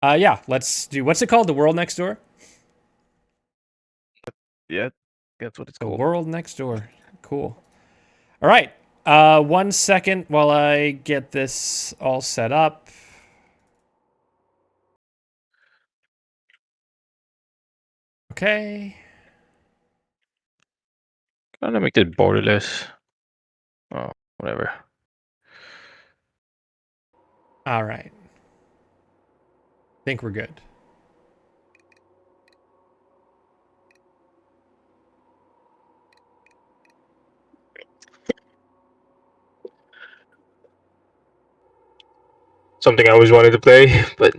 Yeah, let's do. What's it called? The World Next Door. Yeah, that's what it's The called. World Next Door. Cool. All right. 1 second while I get this all set up. Okay. I'm gonna make it borderless. Oh, whatever. All right. Think we're good. Something I always wanted to play, but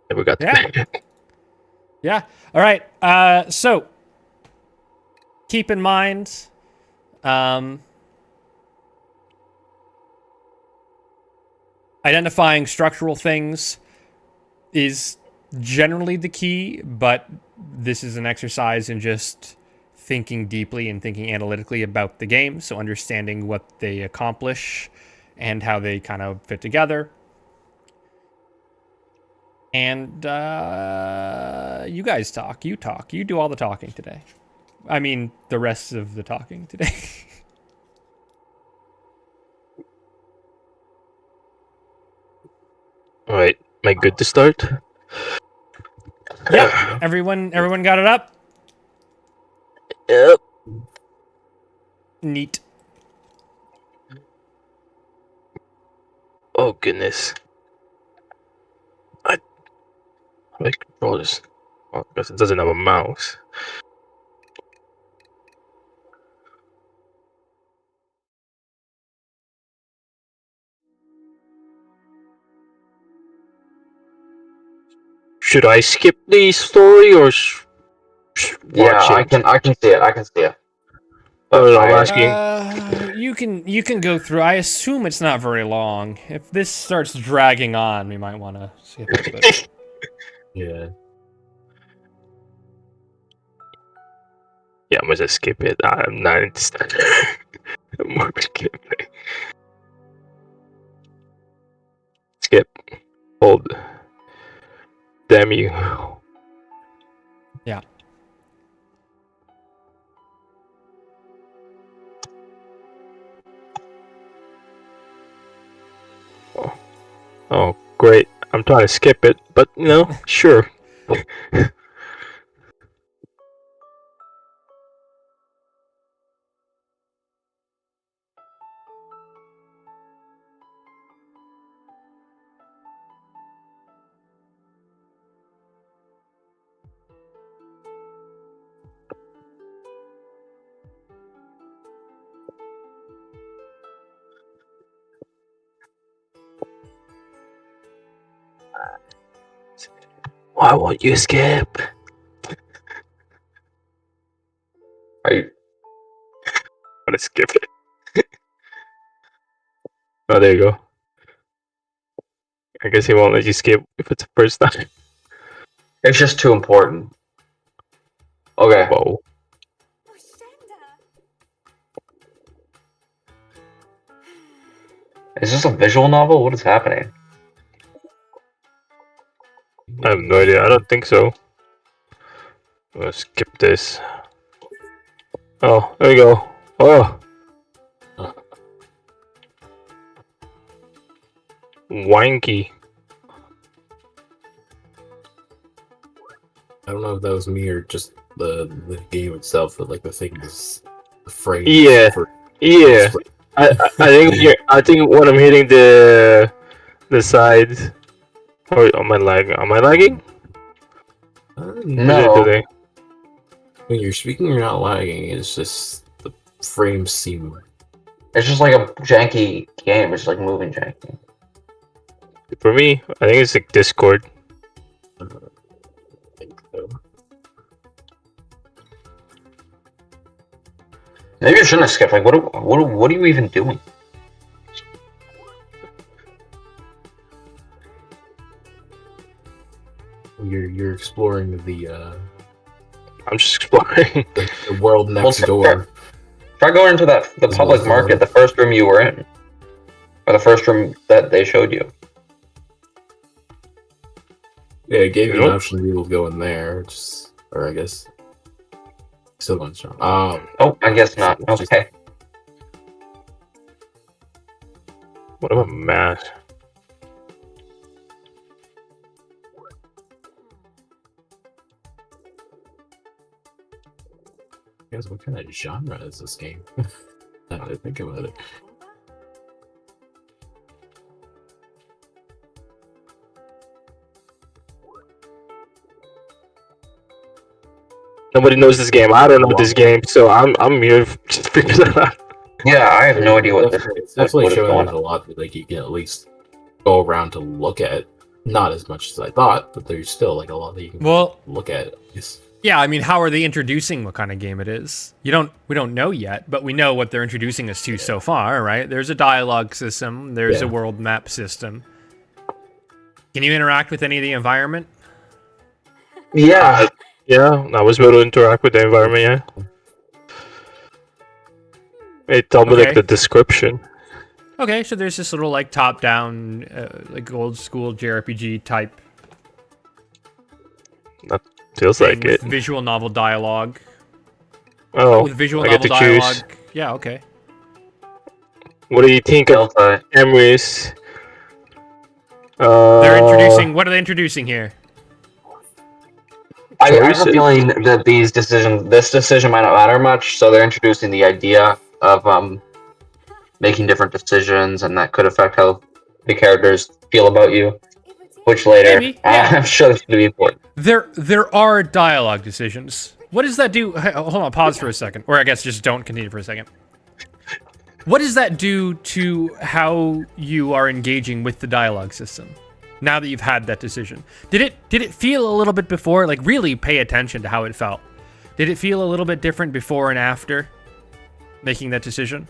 never got to Yeah. play. Yeah. All right. So keep in mind, um, identifying structural things is generally the key, but this is an exercise in just thinking deeply and thinking analytically about the game. So understanding what they accomplish and how they kind of fit together. And you guys talk. You talk. You do all the talking today. I mean, the rest of the talking today. All right, am I good to start? Yep. Everyone got it up? Yep. Neat. Oh goodness. I control this. Oh, because it doesn't have a mouse. Should I skip the story or watch Yeah, it? I can see it. I can see it. No, But no, I'm I asking. You can go through. I assume it's not very long. If this starts dragging on, we might want to skip it. But Yeah. Yeah, I'm gonna just skip it. I'm not interested. I'm more gameplay. Skip. Hold. Damn you. yeah. Oh, great. I'm trying to skip it, but sure. Why won't you skip? are you, I'm gonna skip it. Oh, there you go. I guess he won't let you skip if it's the first time. it's just too important. Okay. Whoa. Is this a visual novel? What is happening? I have no idea. I don't think so. I'm gonna skip this. Oh, there you go. Oh. Wanky. I don't know if that was me or just the game itself, but like the thing is the frame. Yeah. Yeah. I think when I'm hitting the sides. Or am I lagging? Am I lagging? No. Or they? When you're speaking, you're not lagging. It's just the frames seem. It's just like a janky game. It's like moving janky. For me, I think it's like Discord. I think so. Maybe you shouldn't have skipped. Like, what are you even doing? You're exploring the I'm just exploring. the world next Well, door. Try going into the Is public what- market, the first room you were in, or the first room that they showed you. Yeah, it gave you an Nope. option to be able to go in there, or I guess still going strong. Oh, I guess not. Okay. What about math? Guys, what kind of genre is this game? Now that I think about it. Nobody knows this game. I don't know this game, so I'm here to just figure that out. Yeah, I have no idea what this It's definitely what is showing going there's a lot that like you can at least go around to look at. Not as much as I thought, but there's still like a lot that you can Well, look at. It's, yeah, I mean, how are they introducing what kind of game it is? We don't know yet, but we know what they're introducing us to so far, right? There's a dialogue system, there's a Yeah. world map system. Can you interact with any of the environment? Yeah. Yeah, I was able to interact with the environment. Yeah, it told me Okay. like the description. Okay, so there's this little like top-down, like old school JRPG type Feels thing like with it. visual novel dialogue. Oh, With visual I get novel to choose. dialogue. Yeah, okay. What do you think of Delta. Emery's? They're introducing. What are they introducing here? I have a choices. feeling that this decision might not matter much, so they're introducing the idea of making different decisions, and that could affect how the characters feel about you. Which later, Maybe, yeah. I'm sure that's going to be important. There are dialogue decisions. What does that do? Hold on, pause for a second, or I guess just don't continue for a second. What does that do to how you are engaging with the dialogue system now that you've had that decision? Did it feel a little bit before? Like really pay attention to how it felt. Did it feel a little bit different before and after making that decision?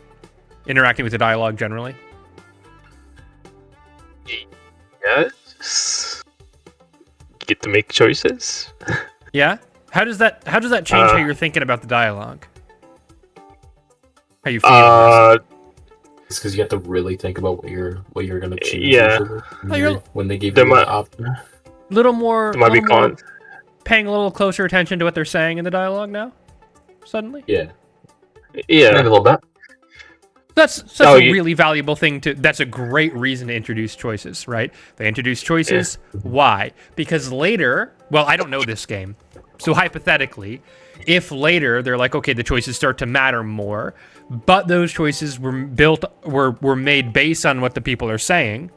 Interacting with the dialogue generally? Yes. You get to make choices. Yeah? How does that change how you're thinking about the dialogue? How you feel? it's because you have to really think about what you're gonna choose. Yeah. usually Oh, you're- when they give There you might- the option. Little more There might be little more cons. paying a little closer attention to what they're saying in the dialogue now? Suddenly? Yeah. Maybe Yeah. a little bit. That's such Oh, a you- really valuable thing to. That's a great reason to introduce choices, right? They introduce choices. Why? Because later, well, I don't know this game, so hypothetically, if later they're like, okay, the choices start to matter more, but those choices were made based on what the people are saying,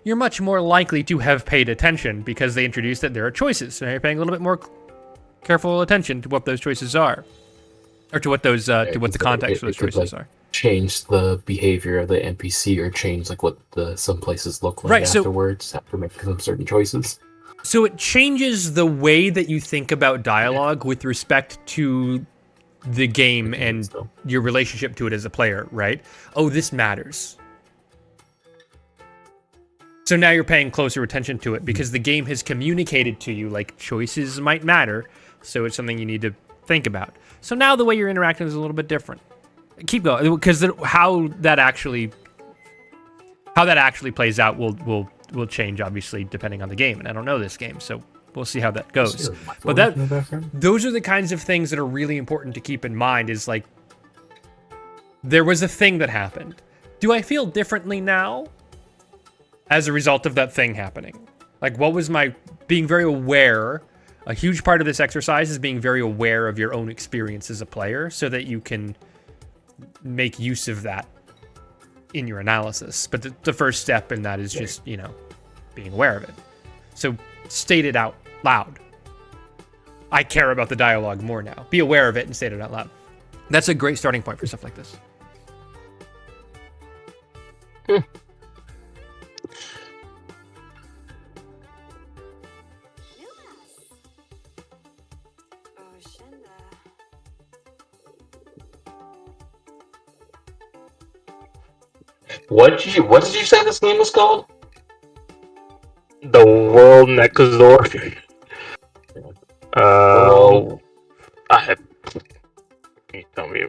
you're much more likely to have paid attention because they introduced that there are choices. So you're paying a little bit more careful attention to what those choices are, or to what those to what the context of those it could, choices like, are. Change the behavior of the NPC or change like what some places look like Right, so- afterwards after making some certain choices. So it changes the way that you think about dialogue with respect to the game and So, your relationship to it as a player, right? Oh, this matters. So now you're paying closer attention to it because the game has communicated to you like choices might matter, so it's something you need to think about. So now the way you're interacting is a little bit different. Keep going, because how that actually plays out will change obviously depending on the game, and I don't know this game, so we'll see how that goes. But that those are the kinds of things that are really important to keep in mind. Is like there was a thing that happened. Do I feel differently now as a result of that thing happening? Like, what was my being very aware? A huge part of this exercise is being very aware of your own experience as a player so that you can make use of that in your analysis. But the first step in that is just, being aware of it. So state it out loud. I care about the dialogue more now. Be aware of it and state it out loud. That's a great starting point for stuff like this. What did you say this game was called? The World Next Door. I you tell me.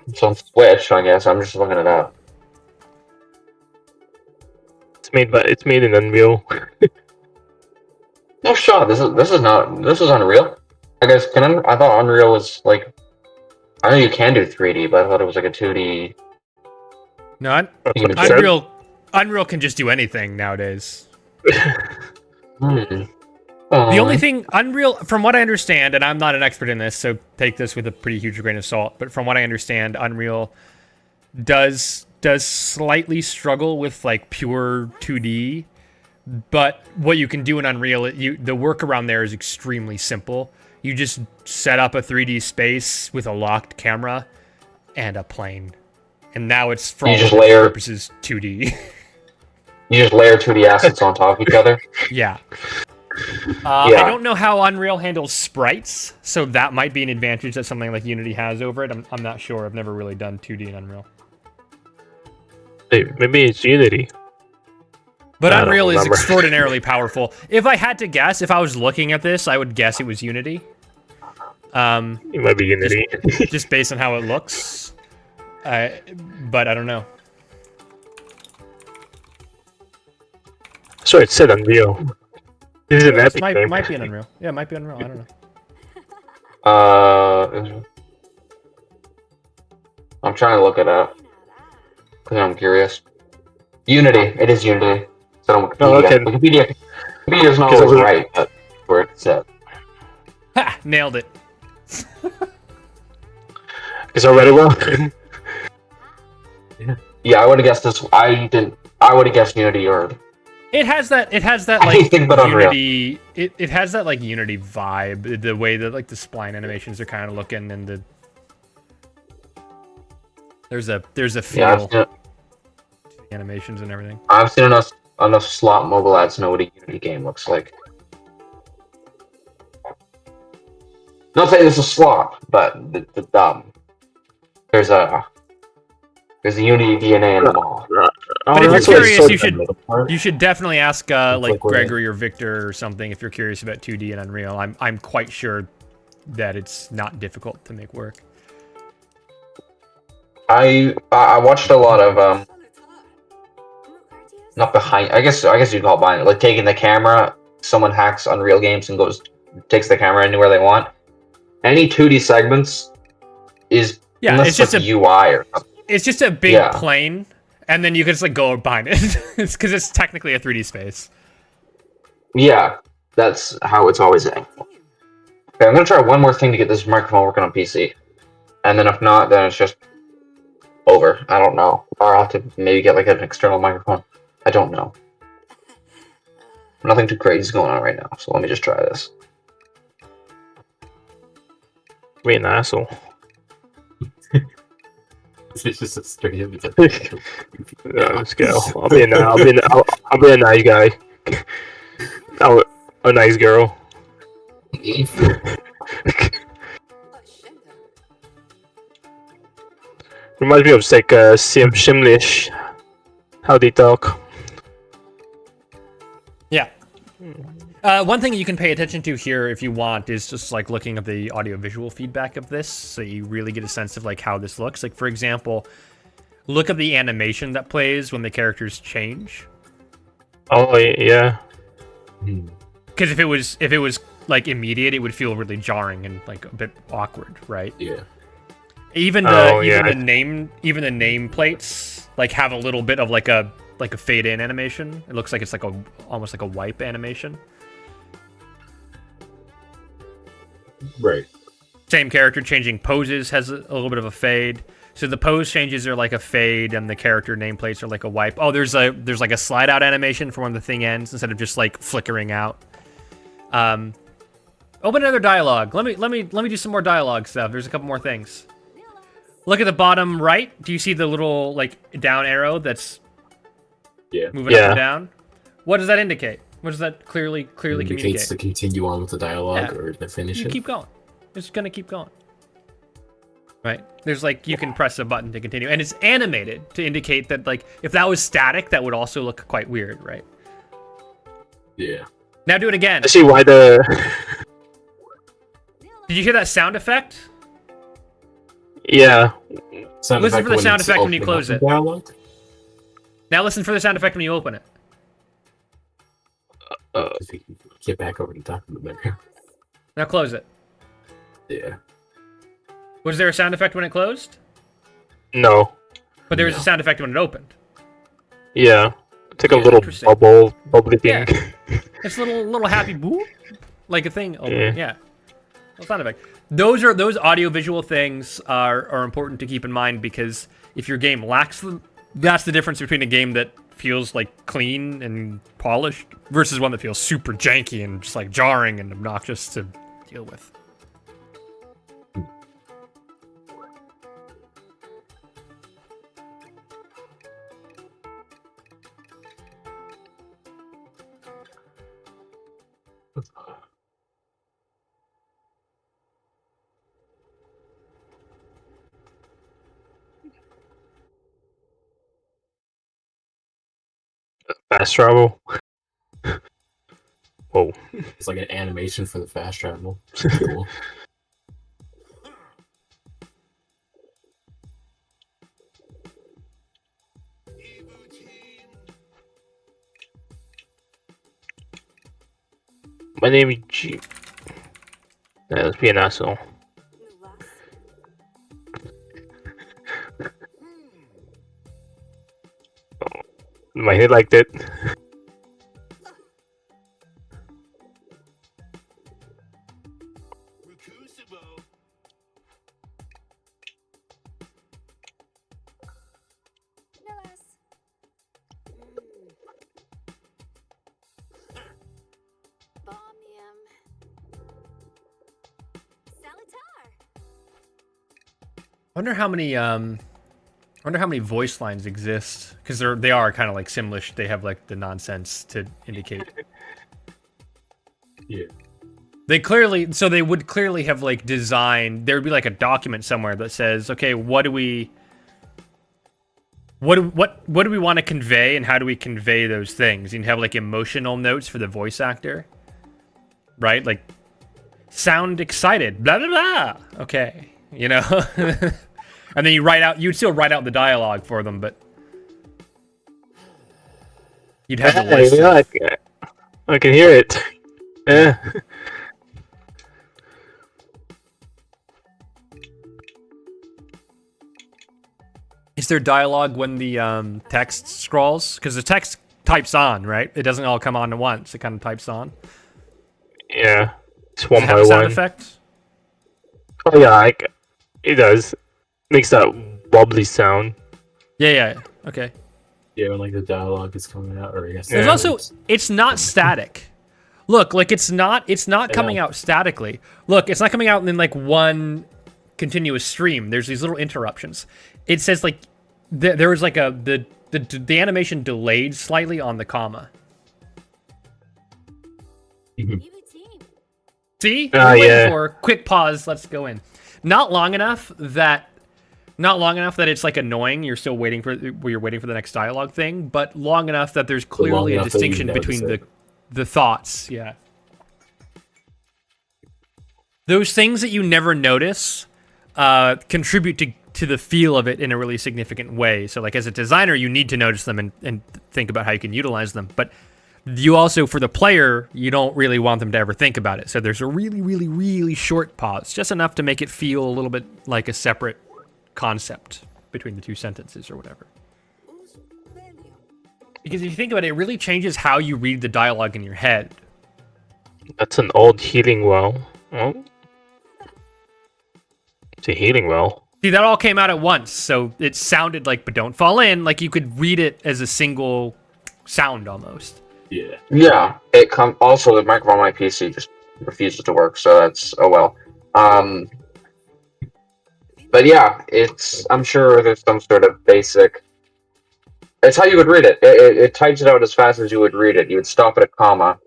It's on Switch, I guess. I'm just looking it up. It's it's made in Unreal. No shot. This is Unreal. I guess I thought Unreal was like. I know you can do 3D, but I thought it was like a 2D. No, That's what it said. Unreal can just do anything nowadays. Hmm. The only thing Unreal, from what I understand, and I'm not an expert in this, so take this with a pretty huge grain of salt, but from what I understand, Unreal does slightly struggle with like pure 2D, but what you can do in Unreal, the workaround there is extremely simple. You just set up a 3D space with a locked camera and a plane, and now it's for all intents and purposes 2D. You just layer 2D assets on top of each other. Yeah. Yeah. I don't know how Unreal handles sprites, so that might be an advantage that something like Unity has over it. I'm not sure. I've never really done 2D in Unreal. Hey, maybe it's Unity. But I don't Unreal is remember. extraordinarily powerful. If I had to guess, if I was looking at this, I would guess it was Unity. It might be Unity. Just based on how it looks. But I don't know. So it said Unreal. This is an epic game. Might be an Unreal. Yeah, it might be Unreal. I don't know. I'm trying to look it up because I'm curious. Unity. It is Unity. So on Wikipedia. Oh, okay. Wikipedia's not 'Cause I always was- right, but where it's at. Ha! Nailed it. Is that read well? Yeah, I would have guessed this. I would have guessed Unity or. It has that like Anything but Unreal. Unity. It has that like Unity vibe. The way that like the spline animations are kind of looking, and there's a Yeah, feel to the animations and everything. I've seen enough slot mobile ads to know what a Unity game looks like. Not saying it's a slot, but there's a Unity DNA in them all. But if that's you're what curious, it's you should definitely ask like like where- Gregory or Victor or something if you're curious about 2D and Unreal. I'm quite sure that it's not difficult to make work. I watched a lot of not behind. I guess you'd call it behind. Like taking the camera. Someone hacks Unreal Games and takes the camera anywhere they want. Any 2D segments is Yeah, it's just like a UI or something. It's just a big Yeah. plane, and then you can just like go behind it. It's because it's technically a 3D space. Yeah, that's how it's always angled. Okay, I'm gonna try one more thing to get this microphone working on PC, and then if not, then it's just over. I don't know. Or I'll have to maybe get like an external microphone. I don't know. Nothing too crazy is going on right now, so let me just try this. Be an asshole. It's just a straight up. Yeah, let's go. I'll be a nice guy. A nice girl. Reminds me of like Simlish. How they talk. Yeah. One thing you can pay attention to here, if you want, is just like looking at the audio-visual feedback of this, so you really get a sense of like how this looks. Like for example, look at the animation that plays when the characters change. Oh yeah. Because if it was like immediate, it would feel really jarring and like a bit awkward, right? Yeah. Even the name plates like have a little bit of like a fade in animation. It looks like it's like almost like a wipe animation. Right. Same character changing poses has a little bit of a fade. So the pose changes are like a fade, and the character nameplates are like a wipe. Oh, there's like a slide out animation for when the thing ends instead of just like flickering out. Open another dialogue. Let me do some more dialogue stuff. There's a couple more things. Look at the bottom right. Do you see the little like down arrow that's moving up and down? What does that indicate? What does that clearly Indicates communicate? to continue on with the dialogue Yeah. or to finish You it. keep going. It's gonna keep going. Right? There's like you can press a button to continue, and it's animated to indicate that like if that was static, that would also look quite weird, right? Yeah. Now do it again. I see why the. Did you hear that sound effect? Yeah. Sound Listen effect for the sound it's effect when you opening close up it. the dialogue? Now listen for the sound effect when you open it. If we can get back over to talking about it. Now close it. Yeah. Was there a sound effect when it closed? No. But there was No. a sound effect when it opened. Yeah. It's like a Yeah, little interesting. bubbly thing. Yeah. It's a little happy boop, like a thing. Open. Yeah. Yeah. Well, sound effect. Those audio-visual things are important to keep in mind, because if your game lacks them, that's the difference between a game that feels like clean and polished versus one that feels super janky and just like jarring and obnoxious to deal with. Fast travel. Whoa. It's like an animation for the fast travel. It's cool. My name is G. Yeah, let's be an asshole. My head liked it. Wonder how many voice lines exist, because they are kind of like Simlish. They have like the nonsense to indicate. Yeah. They would clearly have like designed. There would be like a document somewhere that says, okay, what do we want to convey, and how do we convey those things? You have like emotional notes for the voice actor, right? Like, sound excited, blah blah blah. Okay, you know. And then you'd still write out the dialogue for them, but you'd have the list. Yeah, I can hear it. Yeah. Is there dialogue when the text scrolls? Because the text types on, right? It doesn't all come on at once. It kind of types on. Yeah. It's Does one it have by a sound one. effect? Oh yeah, it does. Makes that wobbly sound. Yeah. Okay. Yeah, when like the dialogue is coming out, or I guess There's Yeah. also, it's not static. Look, like it's not coming out statically. Look, it's not coming out in like one continuous stream. There's these little interruptions. It says like there was like the animation delayed slightly on the comma. See? We're waiting yeah. for quick pause. Let's go in. Not long enough that it's like annoying. You're still waiting for the next dialogue thing, but long enough that there's clearly a enough that you distinction notice between it. the thoughts. Yeah. Those things that you never notice contribute to the feel of it in a really significant way. So like as a designer, you need to notice them and think about how you can utilize them. But you also, for the player, you don't really want them to ever think about it. So there's a really, really, really short pause, just enough to make it feel a little bit like a separate concept between the two sentences or whatever. Because if you think about it, it really changes how you read the dialogue in your head. That's an old healing well. Oh. It's a healing well. See, that all came out at once, so it sounded like, but don't fall in, like you could read it as a single sound almost. Yeah. Yeah, also the microphone on my PC just refuses to work, so that's oh well. But yeah, I'm sure there's some sort of basic. It's how you would read it. It types it out as fast as you would read it. You would stop at a comma.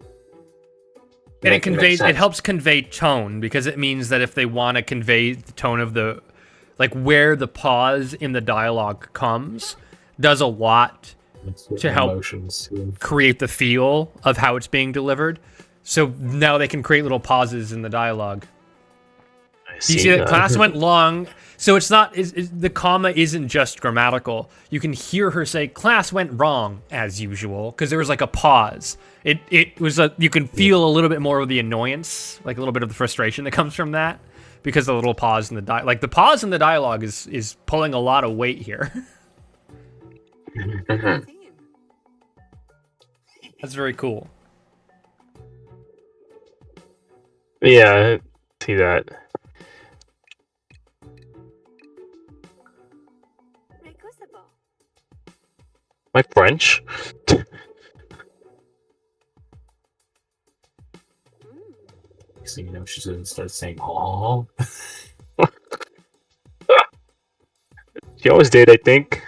And Make make it sense. helps convey tone, because it means that if they want to convey the tone of the, like where the pause in the dialogue comes, does a lot to help emotions. create the feel of how it's being delivered. So now they can create little pauses in the dialogue. You see see that that. class went long, so it's not the comma isn't just grammatical. You can hear her say class went wrong as usual because there was like a pause. It was you can feel a little bit more of the annoyance, like a little bit of the frustration that comes from that because the little pause in the pause in the dialogue is pulling a lot of weight here. Mhm. That's very cool. Yeah, I see that. My French? So, you know, she's gonna start saying, "Oh." She always did, I think.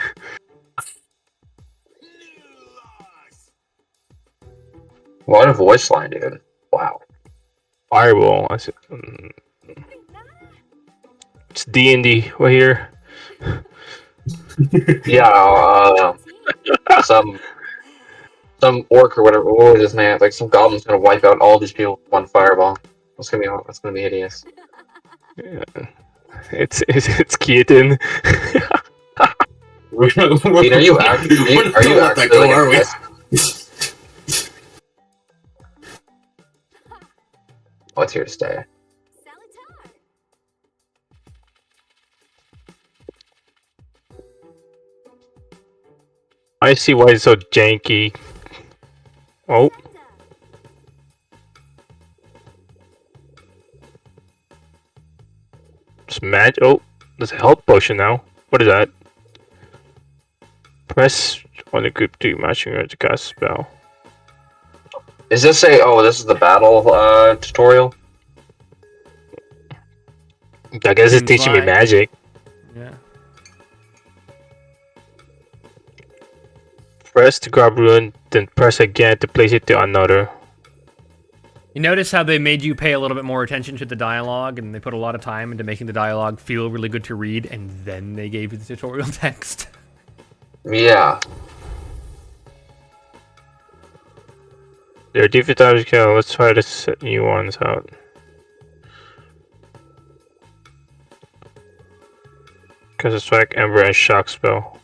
What a voice line, dude. Wow. Fireball. It's D&D right here. Yeah, some orc or whatever. What was his name? Like some goblin's gonna wipe out all these people with one fireball. That's gonna be hideous. Yeah. It's Keaton. Dean, are you actually like are we? what's here to stay? I see why it's so janky. Oh. Smash. Oh, there's a health potion now. What is that? Press on the group to matching her to cast spell. Is this this is the battle tutorial? I guess it's Seems teaching me like- magic. Yeah. Press to grab rune, then press again to place it to another. You notice how they made you pay a little bit more attention to the dialogue, and they put a lot of time into making the dialogue feel really good to read, and then they gave you the tutorial text. Yeah. There are different types of kill. Let's try to set new ones out. Cast a strike, ember, and shock spell.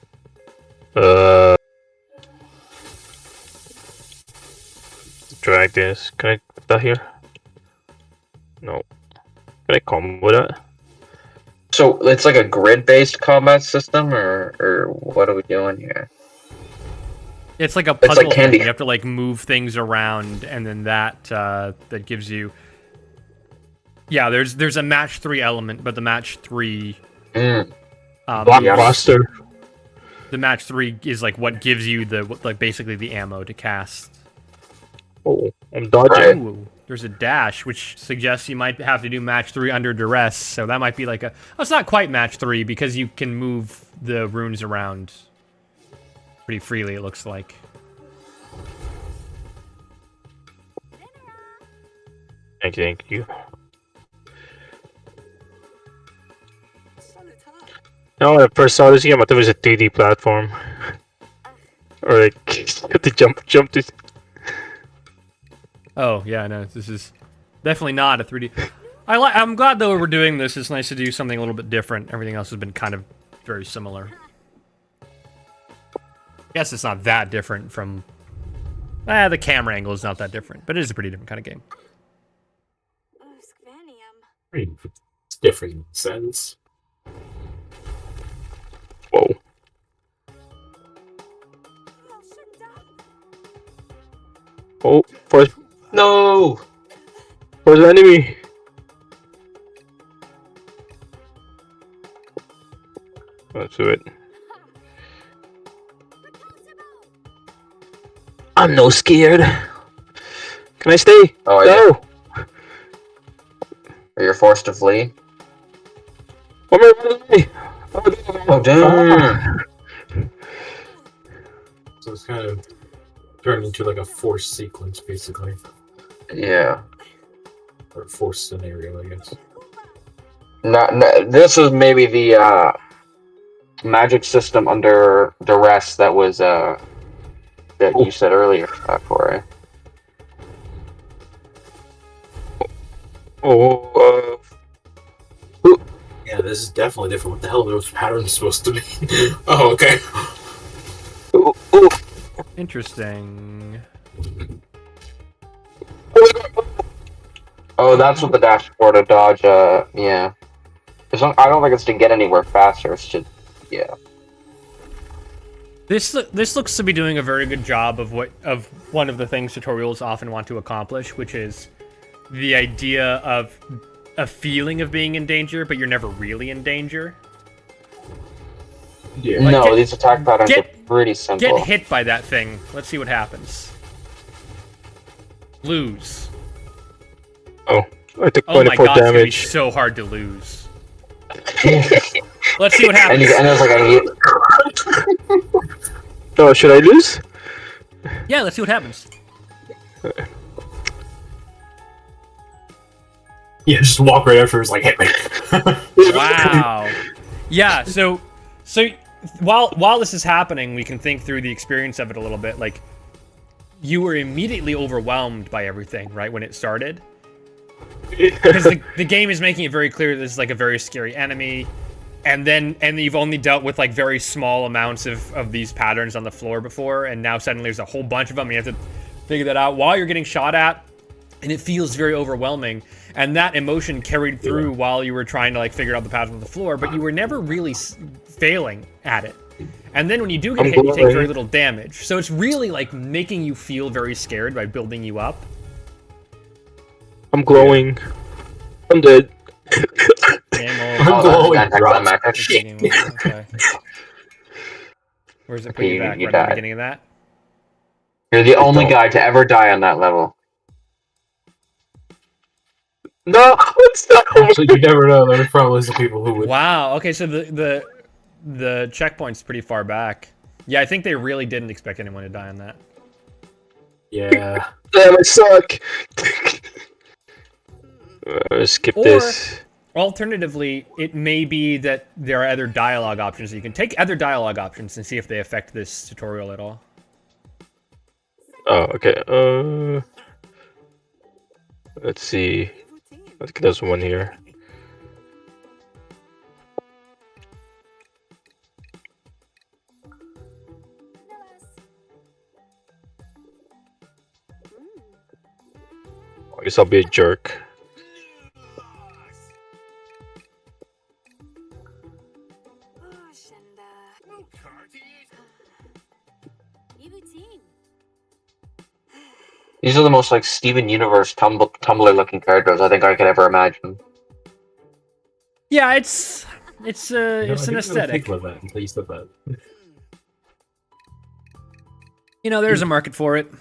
Drag this. Can I put that here? No. Can I combo that? So it's like a grid-based combat system, or what are we doing here? It's like a It's like puzzle thing. Candy. You have to like move things around, and then that gives you. Yeah, there's a match 3 element, but the match 3. Mm. Blockbuster. The match 3 is like what gives you basically the ammo to cast. Oh, I'm dodging. Right. Ooh, there's a dash, which suggests you might have to do match 3 under duress. So that might be like it's not quite match 3 because you can move the runes around pretty freely. It looks like. Thank you. No, when I first saw this game, I thought it was a 3D platform. Or like, you have to jump to. Oh yeah, no, this is definitely not a 3D. I'm glad though we're doing this. It's nice to do something a little bit different. Everything else has been kind of very similar. Guess it's not that different from. The camera angle is not that different, but it is a pretty different kind of game. I mean, it's different in a sense. Whoa. Oh, first No. enemy. Let's do it. I'm no scared. Can I stay? Oh, are No. Or you're forced to flee? One more enemy. Oh, damn. So it's kind of turned into like a forced sequence, basically. Yeah. Or a forced scenario, I guess. This was maybe the magic system under duress that was that you said earlier, Corey. Oh, this is definitely different. What the hell are those patterns supposed to be? Oh, okay. Ooh, ooh. Interesting. Oh, that's what the dashboard to dodge. Yeah. I don't think it's to get anywhere faster. It's to, yeah. This looks to be doing a very good job of one of the things tutorials often want to accomplish, which is the idea of a feeling of being in danger, but you're never really in danger. Yeah. Like, No, these attack patterns get- are pretty simple. Get hit by that thing. Let's see what happens. Lose. Oh, I took Oh my 24 god, it's gonna be damage. so hard to lose. Let's see what and, happens. and there's like a Oh, should I lose? Yeah, let's see what happens. Yeah, just walk right after. It's like, hit me. Wow. Yeah, so while this is happening, we can think through the experience of it a little bit. Like, you were immediately overwhelmed by everything, right, when it started? Because the game is making it very clear this is like a very scary enemy, and you've only dealt with like very small amounts of these patterns on the floor before, and now suddenly there's a whole bunch of them. You have to figure that out while you're getting shot at, and it feels very overwhelming. And that emotion carried through while you were trying to like figure out the pattern on the floor, but you were never really failing at it. And then when you do get hit, you take very little damage. So it's really like making you feel very scared by building you up. I'm glowing. I'm dead. Game I'm over. glowing. anticlimactic. Game over. Okay. Where's it put you Okay, back? you Right at the died. beginning of that? You're the only guy to ever die on that level. No, what's that? Actually, you never know. There's probably some people who would. Wow. Okay, so the checkpoint's pretty far back. Yeah, I think they really didn't expect anyone to die on that. Yeah. Damn, I suck. Skip Or- this. Alternatively, it may be that there are other dialogue options. You can take other dialogue options and see if they affect this tutorial at all. Oh, okay. Let's see. I think there's one here. I guess I'll be a jerk. These are the most like Steven Universe Tumblr looking characters I think I could ever imagine. Yeah, it's an I didn't really aesthetic. think about that until you said that. You know, there's a market for it.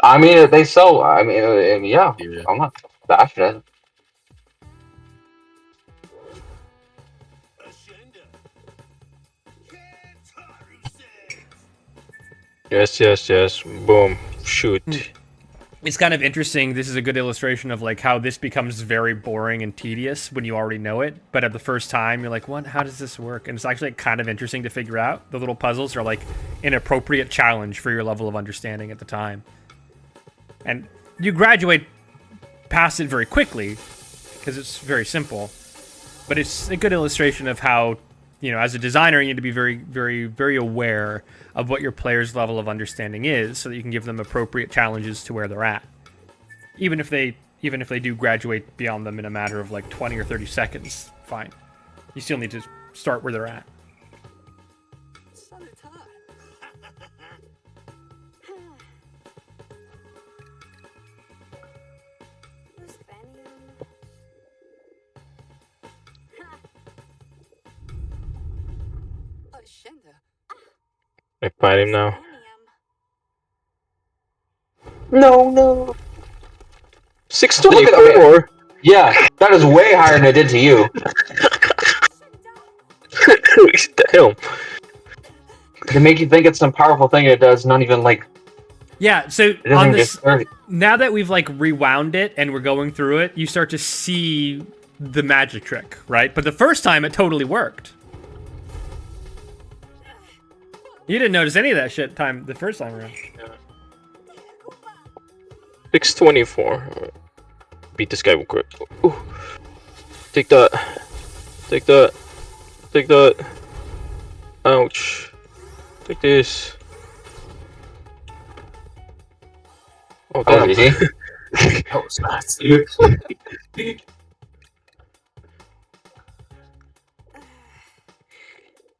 I mean, they sell. I mean, yeah. Yeah. I'm not bashing it. Yes, yes, yes. Boom. Shoot. It's kind of interesting. This is a good illustration of like how this becomes very boring and tedious when you already know it. But at the first time, you're like, "What? How does this work?" And it's actually kind of interesting to figure out. The little puzzles are like an appropriate challenge for your level of understanding at the time. And you graduate past it very quickly because it's very simple. But it's a good illustration of how, you know, as a designer, you need to be very, very, very aware of what your player's level of understanding is, so that you can give them appropriate challenges to where they're at. Even if they do graduate beyond them in a matter of like 20 or 30 seconds, fine. You still need to start where they're at. I find him now. No. 624. Yeah, that is way higher than it did to you. Damn. To make you think it's some powerful thing, it does not even like. Yeah, so It doesn't on even this, get started. now that we've like rewound it and we're going through it, you start to see the magic trick, right? But the first time it totally worked. You didn't notice any of that shit the first time around. 624. Beat this guy real quick. Ooh. Take that. Take that. Take that. Ouch. Take this. Oh, That damn. was easy. That was fast.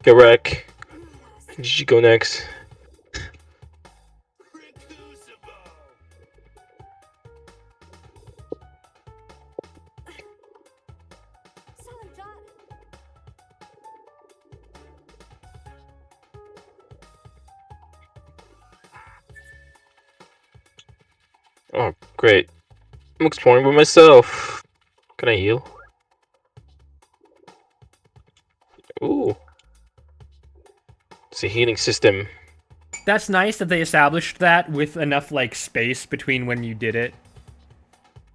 Get wreck. Gigi go next. Oh, great. I'm exploring by myself. Can I heal? Ooh. It's a healing system. That's nice that they established that with enough like space between when you did it,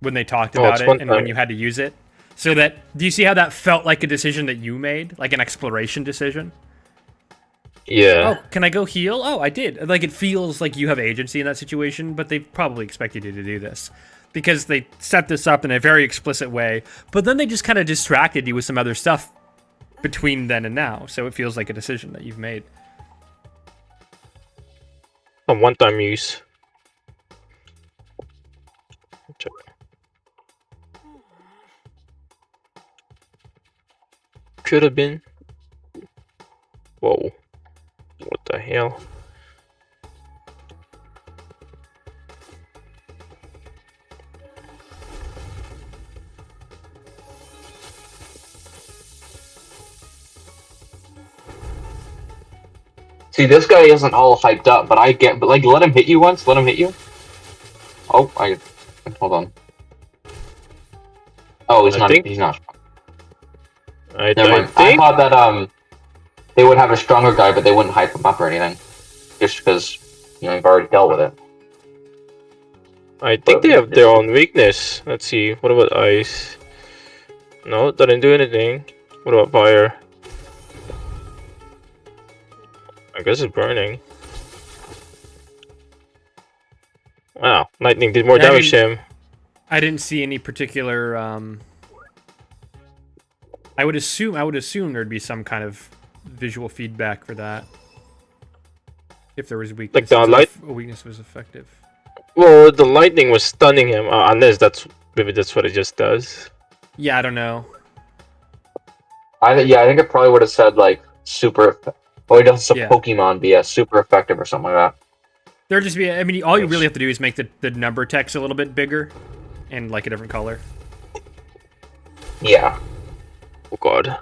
when they talked Oh, about it's it, one and when time. you had to use it. So that, do you see how that felt like a decision that you made, like an exploration decision? Yeah. Oh, can I go heal? Oh, I did. Like, it feels like you have agency in that situation, but they probably expected you to do this because they set this up in a very explicit way. But then they just kind of distracted you with some other stuff between then and now, so it feels like a decision that you've made. A one-time use. Check. Could have been. Whoa. What the hell? See, this guy isn't all hyped up, but like, let him hit you once. Let him hit you. Oh, hold on. Oh, he's I not. think- He's not. I Never mind. I think. thought that they would have a stronger guy, but they wouldn't hype him up or anything, just because you've already dealt with it. I think they have their own weakness. Let's see. What about ice? No, it doesn't do anything. What about fire? I guess it's burning. Wow, lightning did more Yeah, I damage to mean- him. I didn't see any particular. I would assume there'd be some kind of visual feedback for that. If there was weakness, the light- a weakness was effective. Well, the lightning was stunning him, unless maybe that's what it just does. Yeah, I don't know. I think it probably would have said like super. Or it does some Yeah. Pokemon be super effective or something like that. There'd just be. I mean, all you Yes. really have to do is make the number text a little bit bigger, and like a different color. Yeah. Oh god.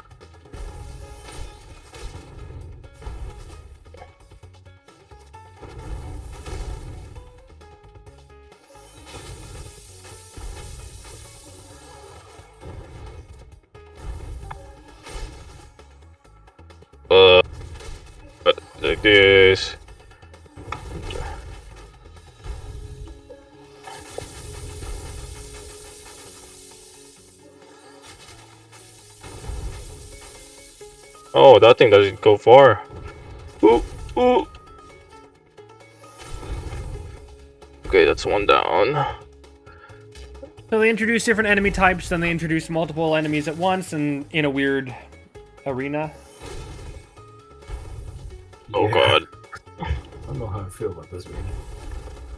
Like this. Oh, that thing doesn't go far. Ooh, ooh. Okay, that's one down. So they introduce different enemy types, then they introduce multiple enemies at once, and in a weird arena. Oh Yeah. god. I don't know how I feel about this game.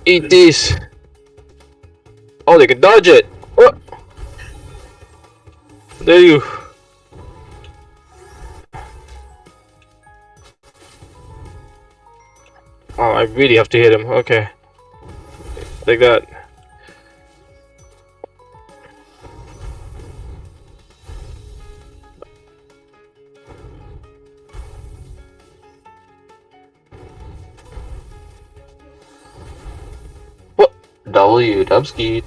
Eat this. Oh, they can dodge it. Oh. There you. Oh, I really have to hit him. Okay. Like that. W Dubski.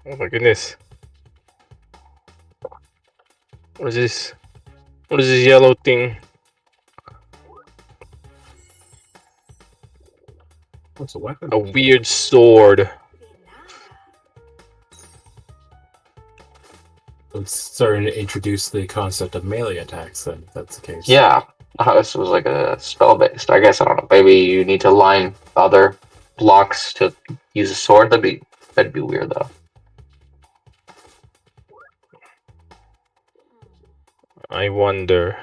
Oh my goodness. What is this? What is this yellow thing? What's a weapon? A weird sword. It's starting to introduce the concept of melee attacks, then, if that's the case. Yeah. This was like a spell based. I guess I don't know. Maybe you need to line other blocks to use a sword. That'd be weird though. I wonder.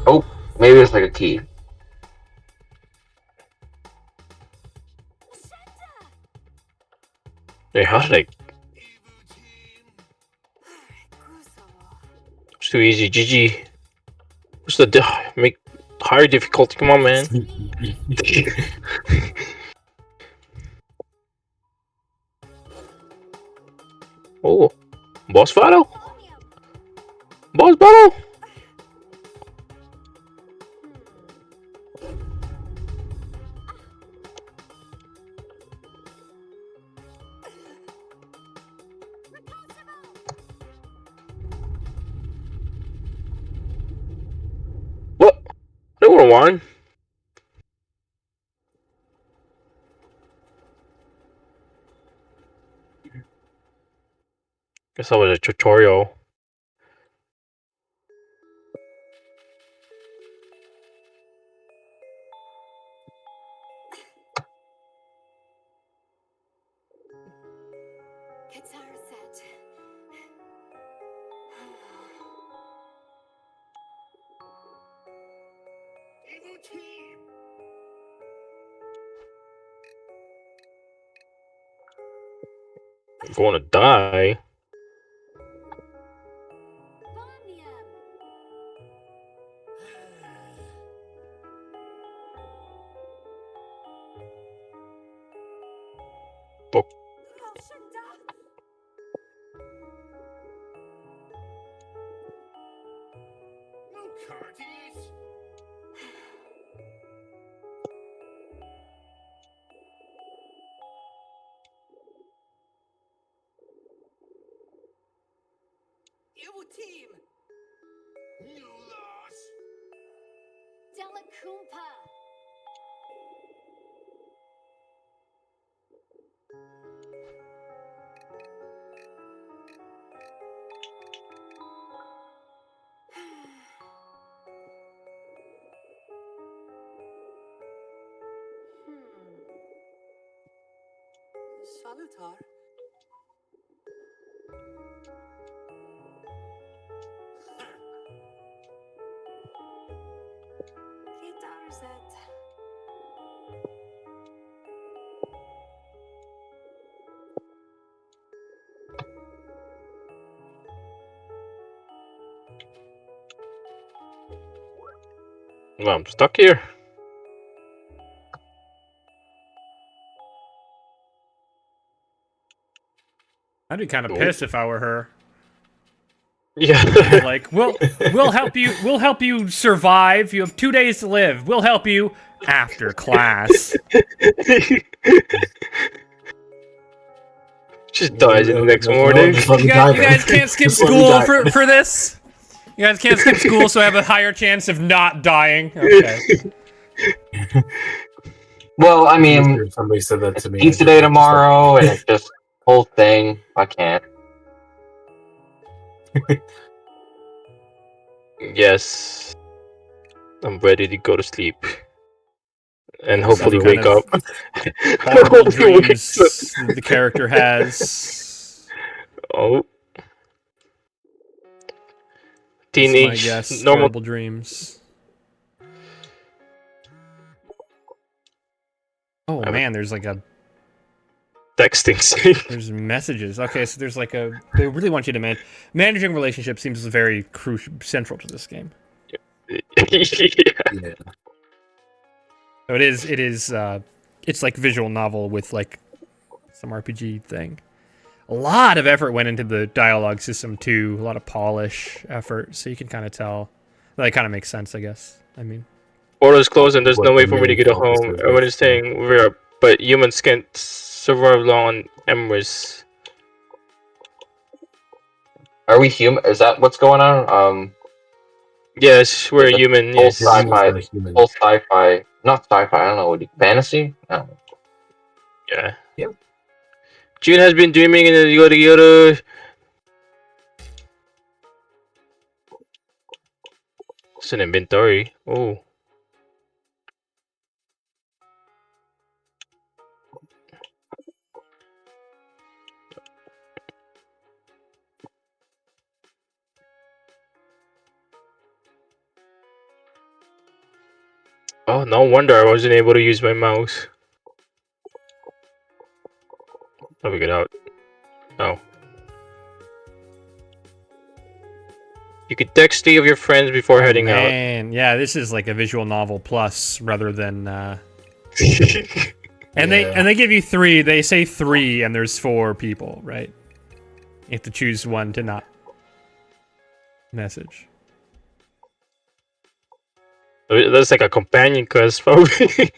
Oh, maybe it's like a key. Wait, how did I? It's too easy. GG. What's the make higher difficulty? Come on, man. Oh, boss battle. Boss battle. What? I would have won. Guess that was a tutorial. Guitar set. Evil team. I'm going to die. Vanian. Book. Roshinda. Mukarties. Evil team. New loss. Delakumpa. Salutar. Guitar set. Well, I'm stuck here. I'd be kind of Cool. pissed if I were her. Yeah. Like, we'll help you. We'll help you survive. You have 2 days to live. We'll help you after class. Just dies in the next morning. You guys can't skip school for this. You guys can't skip school, so I have a higher chance of not dying. Okay. Well, I mean, Somebody said that to me. pizza day tomorrow, and it's just whole thing. I can't. Yes. I'm ready to go to sleep. And Some hopefully kind wake of up. Horrible Hopefully wake dreams up. that the character has. Oh. That's Teenage my guess. normal Horrible dreams. Oh I would- man, there's like a texting. there's messages. Okay, so there's like a they really want you to managing relationships seems very crucial central to this game. Yeah. Yeah. So it is it's like visual novel with like some RPG thing. A lot of effort went into the dialogue system too. A lot of polish effort, so you can kind of tell. That kind of makes sense, I guess. I mean, Portal's closed and there's What no way the for me to main get a focus home. is, Everyone is saying we're but humans can't survive long on Emrys. Are we human? Is that what's going on? Yes, we're It's a human, full yes. sci- Sci-fi. Not a human. Full sci-fi, not sci-fi. I don't know. Fantasy? I don't know. Yeah. Yep. June has been dreaming in the Yoda. It's an inventory. Oh. Oh, no wonder I wasn't able to use my mouse. Let me get out. Oh. You could text 3 of your friends before heading out. Man, yeah, this is like a visual novel plus rather than. And Yeah. they give you 3. They say 3, and there's 4 people, right? You have to choose one to not message. That's like a companion quest, probably.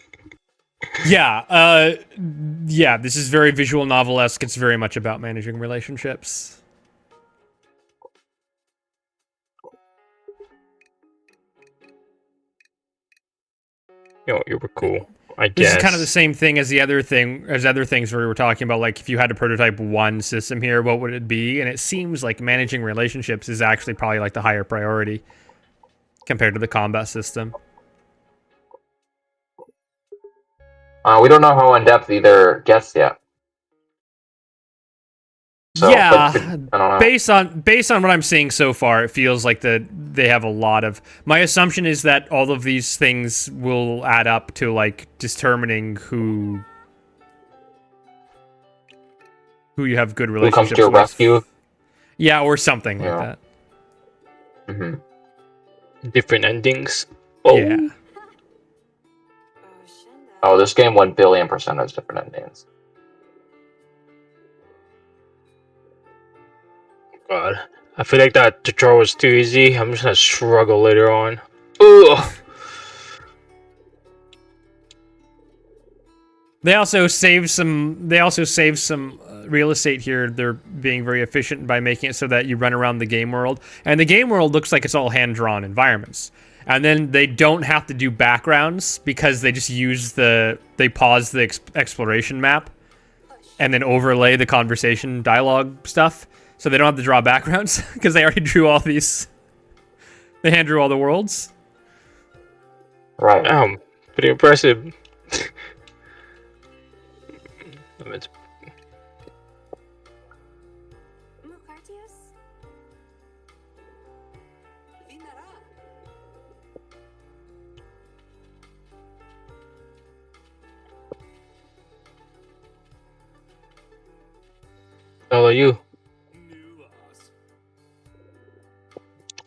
Yeah, yeah. This is very visual novel-esque. It's very much about managing relationships. You were cool. I This guess. is kind of the same thing as other things where we were talking about, like if you had to prototype one system here, what would it be? And it seems like managing relationships is actually probably like the higher priority compared to the combat system. We don't know how in depth either gets yet. So, Yeah, but I don't know. based on what I'm seeing so far, it feels like they have a lot of. My assumption is that all of these things will add up to like determining who you have good Who relationships comes to your with. rescue? Yeah, or something like Yeah. that. Hmm. Different endings. Oh. Yeah. Oh, this game 1,000,000,000% has different endings. God. I feel like that tutorial was too easy. I'm just gonna struggle later on. Ugh. They also save some real estate here. They're being very efficient by making it so that you run around the game world, and the game world looks like it's all hand-drawn environments. And then they don't have to do backgrounds because they just use they pause the exploration map and then overlay the conversation dialogue stuff, so they don't have to draw backgrounds because they already drew all these. They hand drew all the worlds. Right. Damn. Pretty impressive. It's- Mucartius? Vinara. How are you? Nuas.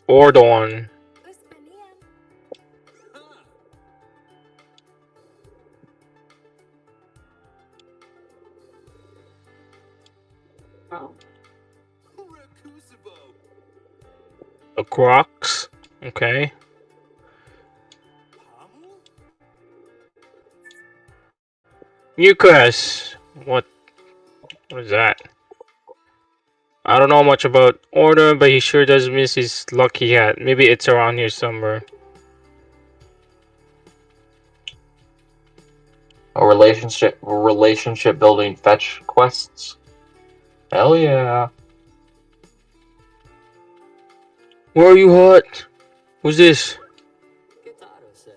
Ordon. Uspenian. Huh. Recusibo. The Crocs. Okay. Pamu? Mucus. What is that? I don't know much about Order, but he sure does miss his lucky hat. Maybe it's around here somewhere. A relationship building fetch quests. Hell yeah. Where are you, Hut? Who's this? Kitaro said.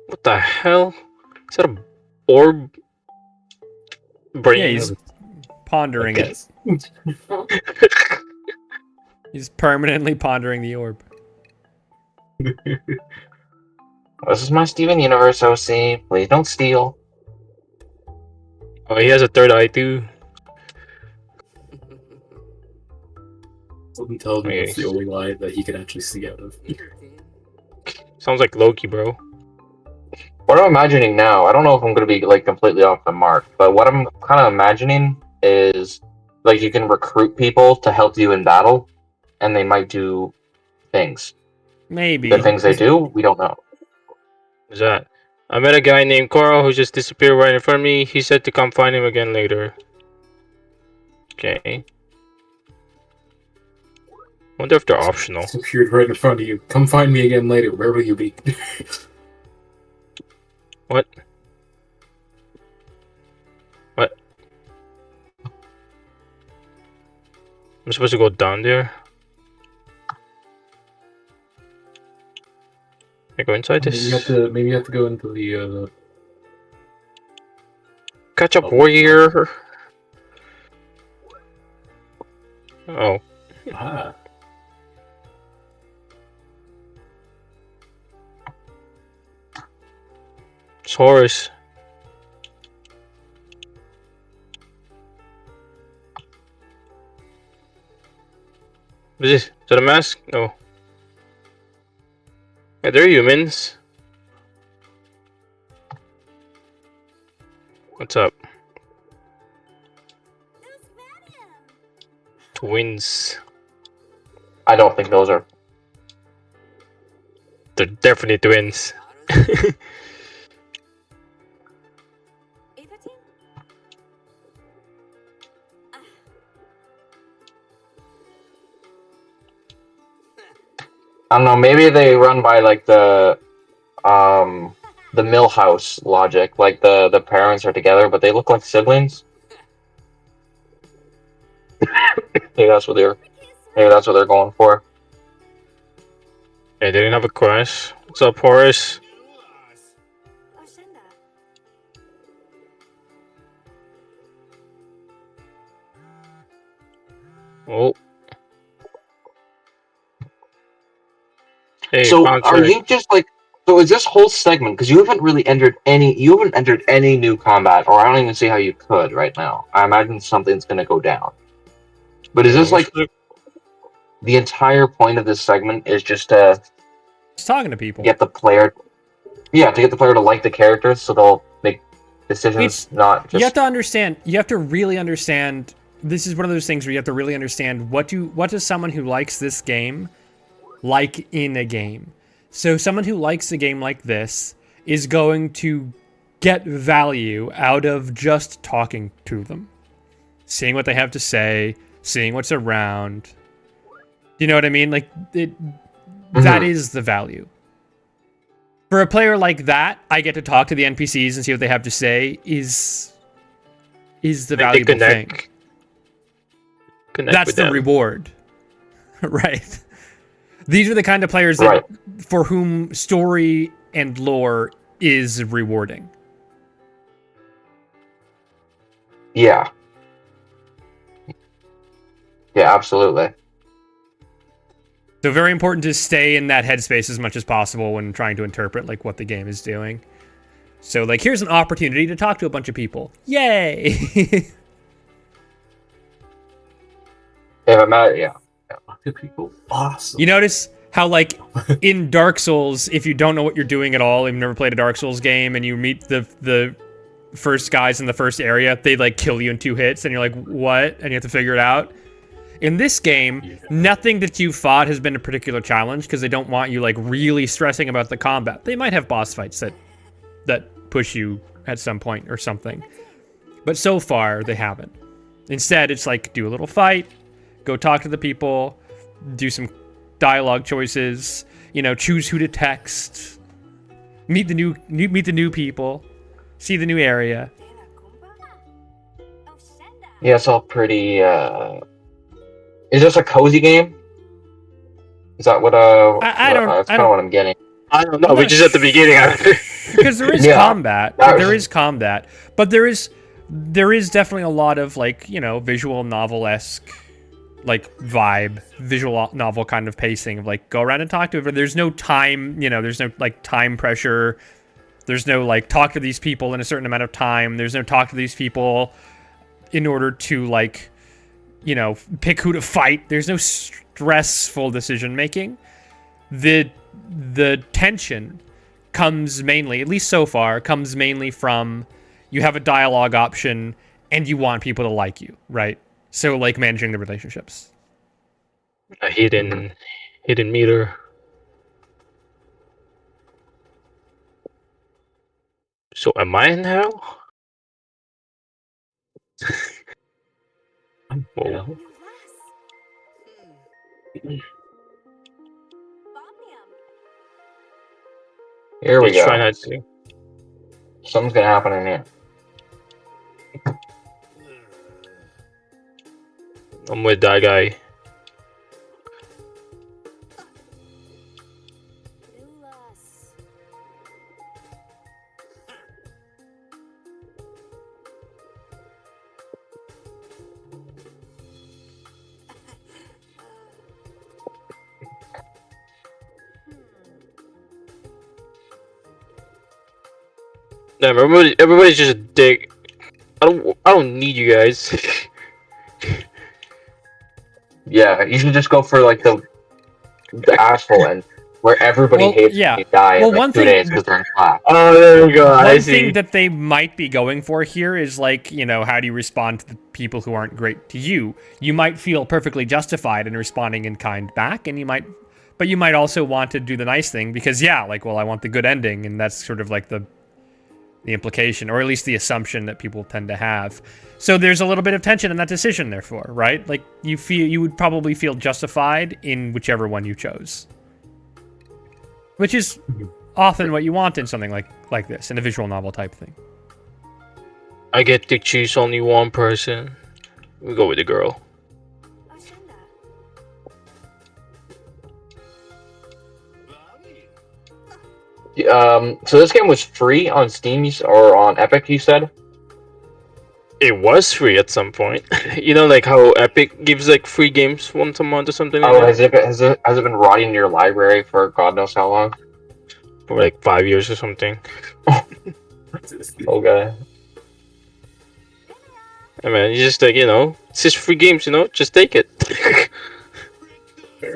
What the hell? Is that a orb? Brain. Yeah, he's pondering it. He's permanently pondering the orb. This is my Steven Universe OC. Please don't steal. Oh, he has a third eye too. Something tells me it's the Nice. only line that he can actually see out of. Sounds like Loki, bro. What I'm imagining now, I don't know if I'm going to be like completely off the mark, but what I'm kind of imagining is like you can recruit people to help you in battle, and they might do things. Maybe. The things they do, we don't know. What's that? I met a guy named Carl who just disappeared right in front of me. He said to come find him again later. Okay. Wonder if they're optional. It's appeared right in front of you. Come find me again later. Where will you be? What? What? I'm supposed to go down there? Can I go inside Maybe this? maybe you have to go into the Catch up, Oh, warrior! Oh. ah. It's Horus. What is this? Is that a mask? No. Yeah, they're humans. What's up? Twins. I don't think those are. They're definitely twins. I don't know. Maybe they run by like the Millhouse logic, like the parents are together, but they look like siblings. Maybe that's what they're going for. Hey, they didn't have a crush. What's up, Horus? Oh. Hey, So found are Trey. you just like? So is this whole segment because you haven't really entered any? You haven't entered any new combat, or I don't even see how you could right now. I imagine something's gonna go down. But is this like the entire point of this segment is just to He's talking to people. get the player, to get the player to like the characters, so they'll make decisions, It's- not just. You have to understand. You have to really understand. This is one of those things where you have to really understand what does someone who likes this game like in a game. So someone who likes a game like this is going to get value out of just talking to them, seeing what they have to say, seeing what's around. You know what I mean? Like that is the value. For a player like that, I get to talk to the NPCs and see what they have to say is the valuable thing. Connect That's with the them. reward. Right. These are the kind of players that for whom story and lore is rewarding. Yeah. Yeah, absolutely. So very important to stay in that headspace as much as possible when trying to interpret like what the game is doing. So like here's an opportunity to talk to a bunch of people. Yay! If it matters, yeah. Two people. Awesome. You notice how like in Dark Souls, if you don't know what you're doing at all, you've never played a Dark Souls game, and you meet the first guys in the first area, they like kill you in 2 hits, and you're like, what? And you have to figure it out. In this game, nothing that you fought has been a particular challenge because they don't want you like really stressing about the combat. They might have boss fights that push you at some point or something, but so far they haven't. Instead, it's like do a little fight, go talk to the people, do some dialogue choices, choose who to text, meet the new people, see the new area. Yeah, it's all pretty. Is this a cozy game? Is that what? That's kind of what I'm getting. I don't know. We're just at the beginning. Because there is Yeah. combat. That was- There is combat, but there is definitely a lot of like visual novel-esque like vibe, visual novel kind of pacing of like go around and talk to everyone. There's no time, there's no like time pressure. There's no like talk to these people in a certain amount of time. There's no talk to these people in order to like pick who to fight. There's no stressful decision making. The tension comes mainly, at least so far, from you have a dialogue option and you want people to like you, right? So like managing the relationships. A hidden meter. So am I in hell? Whoa. Here we Try go. not to. Something's gonna happen in here. I'm with that guy. Damn, everybody's just a dick. I don't need you guys. Yeah, you should just go for like the asshole end, where everybody Well, hates yeah. when you die Well, in like one 2 thing- days because they're in class. Oh, there we go. I One see. thing that they might be going for here is like, how do you respond to the people who aren't great to you? You might feel perfectly justified in responding in kind back, and you might also want to do the nice thing because, I want the good ending, and that's sort of like the implication, or at least the assumption that people tend to have. So there's a little bit of tension in that decision, therefore, right? Like you would probably feel justified in whichever one you chose, which is often what you want in something like this, in a visual novel type thing. I get to choose only one person. We go with the girl. So this game was free on Steam or on Epic, you said? It was free at some point. Like how Epic gives like free games once a month or something like Oh, that. has it been rotting in your library for God knows how long? For like 5 years or something. Okay. I mean, you just like it's just free games. Just take it.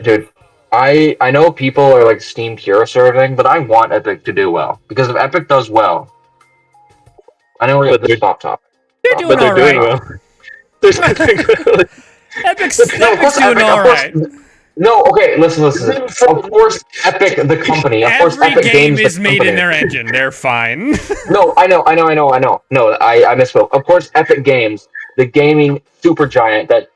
Dude, I know people are like Steam purists or everything, but I want Epic to do well. Because if Epic does well, I know we're But going to stop topic. They're doing But they're all doing right. well. There's nothing. Epic's No, of course doing Epic- all of course- right. No, okay, listen. Of course, Epic, the company. Of course, Every Epic game Games, is the made company. in their engine. They're fine. No, I know. No, I misspoke. Of course, Epic Games, the gaming supergiant that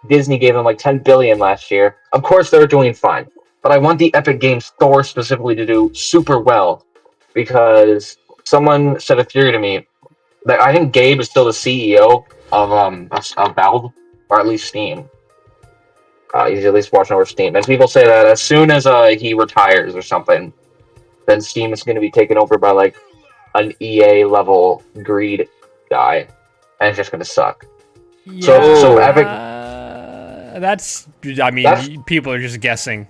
Disney gave them like 10 billion last year. Of course, they're doing fine. But I want the Epic Games Store specifically to do super well because someone said a theory to me that I think Gabe is still the CEO of Valve, or at least Steam. He's at least watching over Steam, and people say that as soon as he retires or something, then Steam is going to be taken over by like an EA level greed guy, and it's just going to suck. So Epic. That's. I mean, That's- people are just guessing.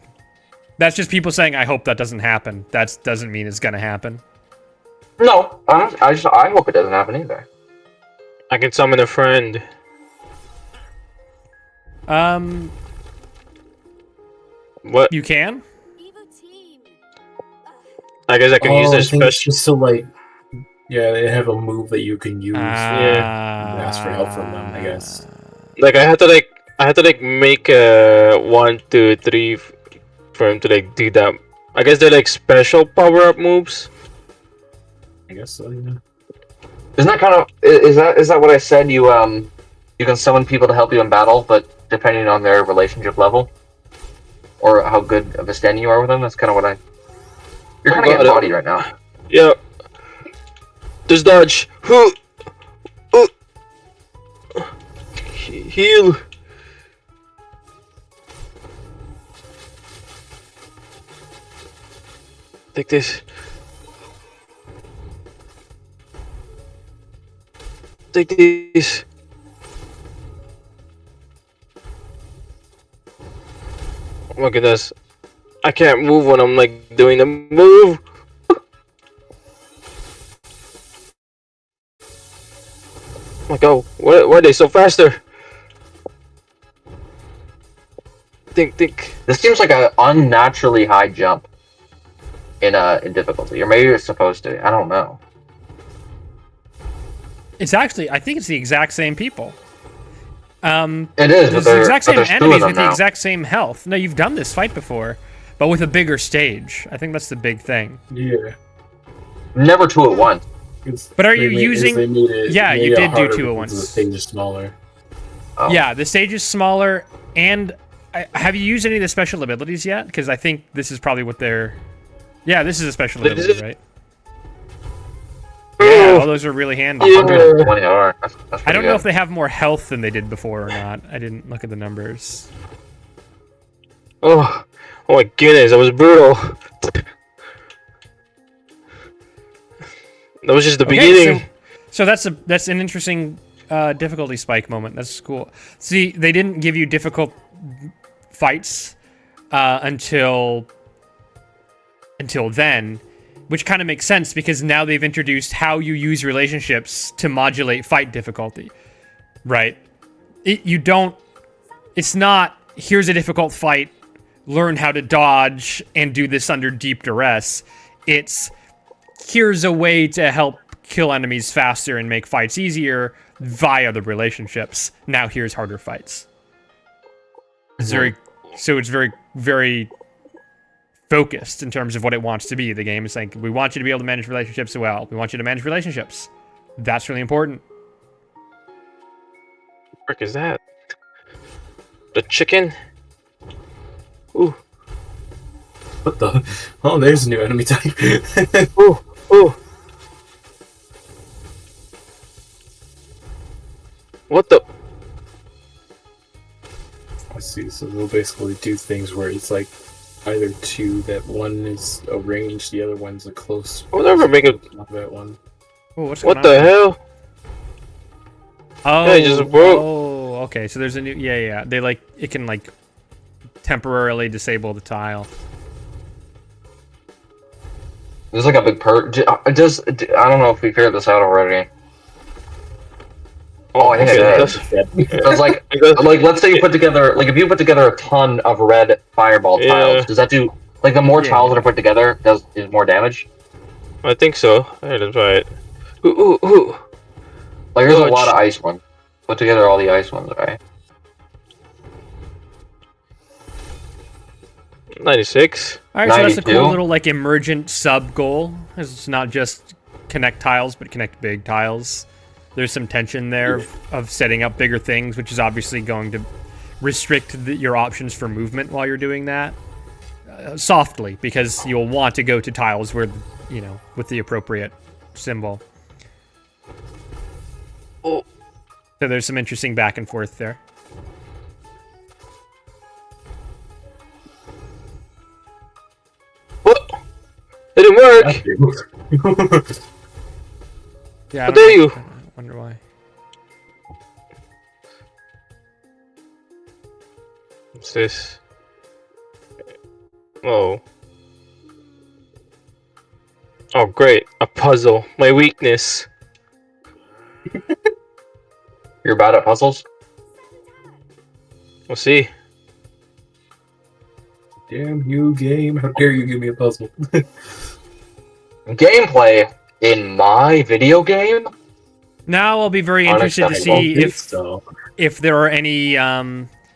That's just people saying, "I hope that doesn't happen." That doesn't mean it's gonna happen. No, I hope it doesn't happen either. I can summon a friend. What? You can. I guess I can use I this think it's special. just to like, they have a move that you can use. Yeah. Ask for help from them, I guess. Like I had to make 1, 2, 3 for him to like do that. I guess they're like special power up moves. I guess so. Yeah. Isn't that kind of is that what I said? You can summon people to help you in battle, but depending on their relationship level or how good of a stand you are with them, that's kind of what I. You're kind of getting body right now. Yeah. Just dodge. Heal. Take this. Take this. Oh my goodness. I can't move when I'm like doing the move. Like, oh, why are they so faster? Think. This seems like an unnaturally high jump in difficulty, or maybe it's supposed to. I don't know. It's actually. I think it's the exact same people. It is, It's but the exact same there's two of enemies them with the now. exact same health. No, you've done this fight before, but with a bigger stage. I think that's the big thing. Yeah. Never two at once. But are you using- Yeah, you did do 2 at once. The stage is smaller. Oh. Yeah, the stage is smaller, and have you used any of the special abilities yet? Because I think this is probably what they're. Yeah, this is a special This ability, is- right? Yeah, all those are really handy. Yeah. 120 are. That's I pretty don't know good. if they have more health than they did before or not. I didn't look at the numbers. Oh my goodness, that was brutal. That was just the Okay, beginning. So that's an interesting difficulty spike moment. That's cool. See, they didn't give you difficult fights until then, which kind of makes sense because now they've introduced how you use relationships to modulate fight difficulty, right? It's not, here's a difficult fight, learn how to dodge and do this under deep duress. It's, here's a way to help kill enemies faster and make fights easier via the relationships. Now here's harder fights. It's very, very focused in terms of what it wants to be. The game is like, we want you to be able to manage relationships well. We want you to manage relationships. That's really important. What the frick is that? The chicken? Ooh, What the? Oh, there's a new enemy type. ooh, ooh. What the? I see. So they'll basically do things where it's like either two that one is a range, the other one's a close. I'll never make a. That one. Oh, what's What going the on? hell? Oh, Yeah, it just broke. Oh, okay. So there's a new. Yeah. They like it can like temporarily disable the tile. There's like a big I don't know if we figured this out already. Oh, I think okay, I did. that's- So it's like, I guess- let's say you put together, like, if you put together a ton of red fireball Yeah. tiles, does that do, like, the more Yeah. tiles that are put together, is more damage? I think so. Alright, let's try it. Ooh, ooh, ooh. Like, there's a Oh, lot of ice ones. Put together all the ice ones, right? 96. All right, so that's a cool 92. little like emergent sub goal. It's not just connect tiles, but connect big tiles. There's some tension there of setting up bigger things, which is obviously going to restrict your options for movement while you're doing that softly, because you'll want to go to tiles where, you know, with the appropriate symbol. Oh. So there's some interesting back and forth there. What? It didn't work. Yeah, I How don't dare know. you? I wonder why. What's this? Oh. Oh, great. A puzzle. My weakness. You're bad at puzzles? We'll see. Damn you, game! How dare you give me a puzzle? Gameplay in my video game? Now I'll be very interested to Unacceptable. see So, if there are any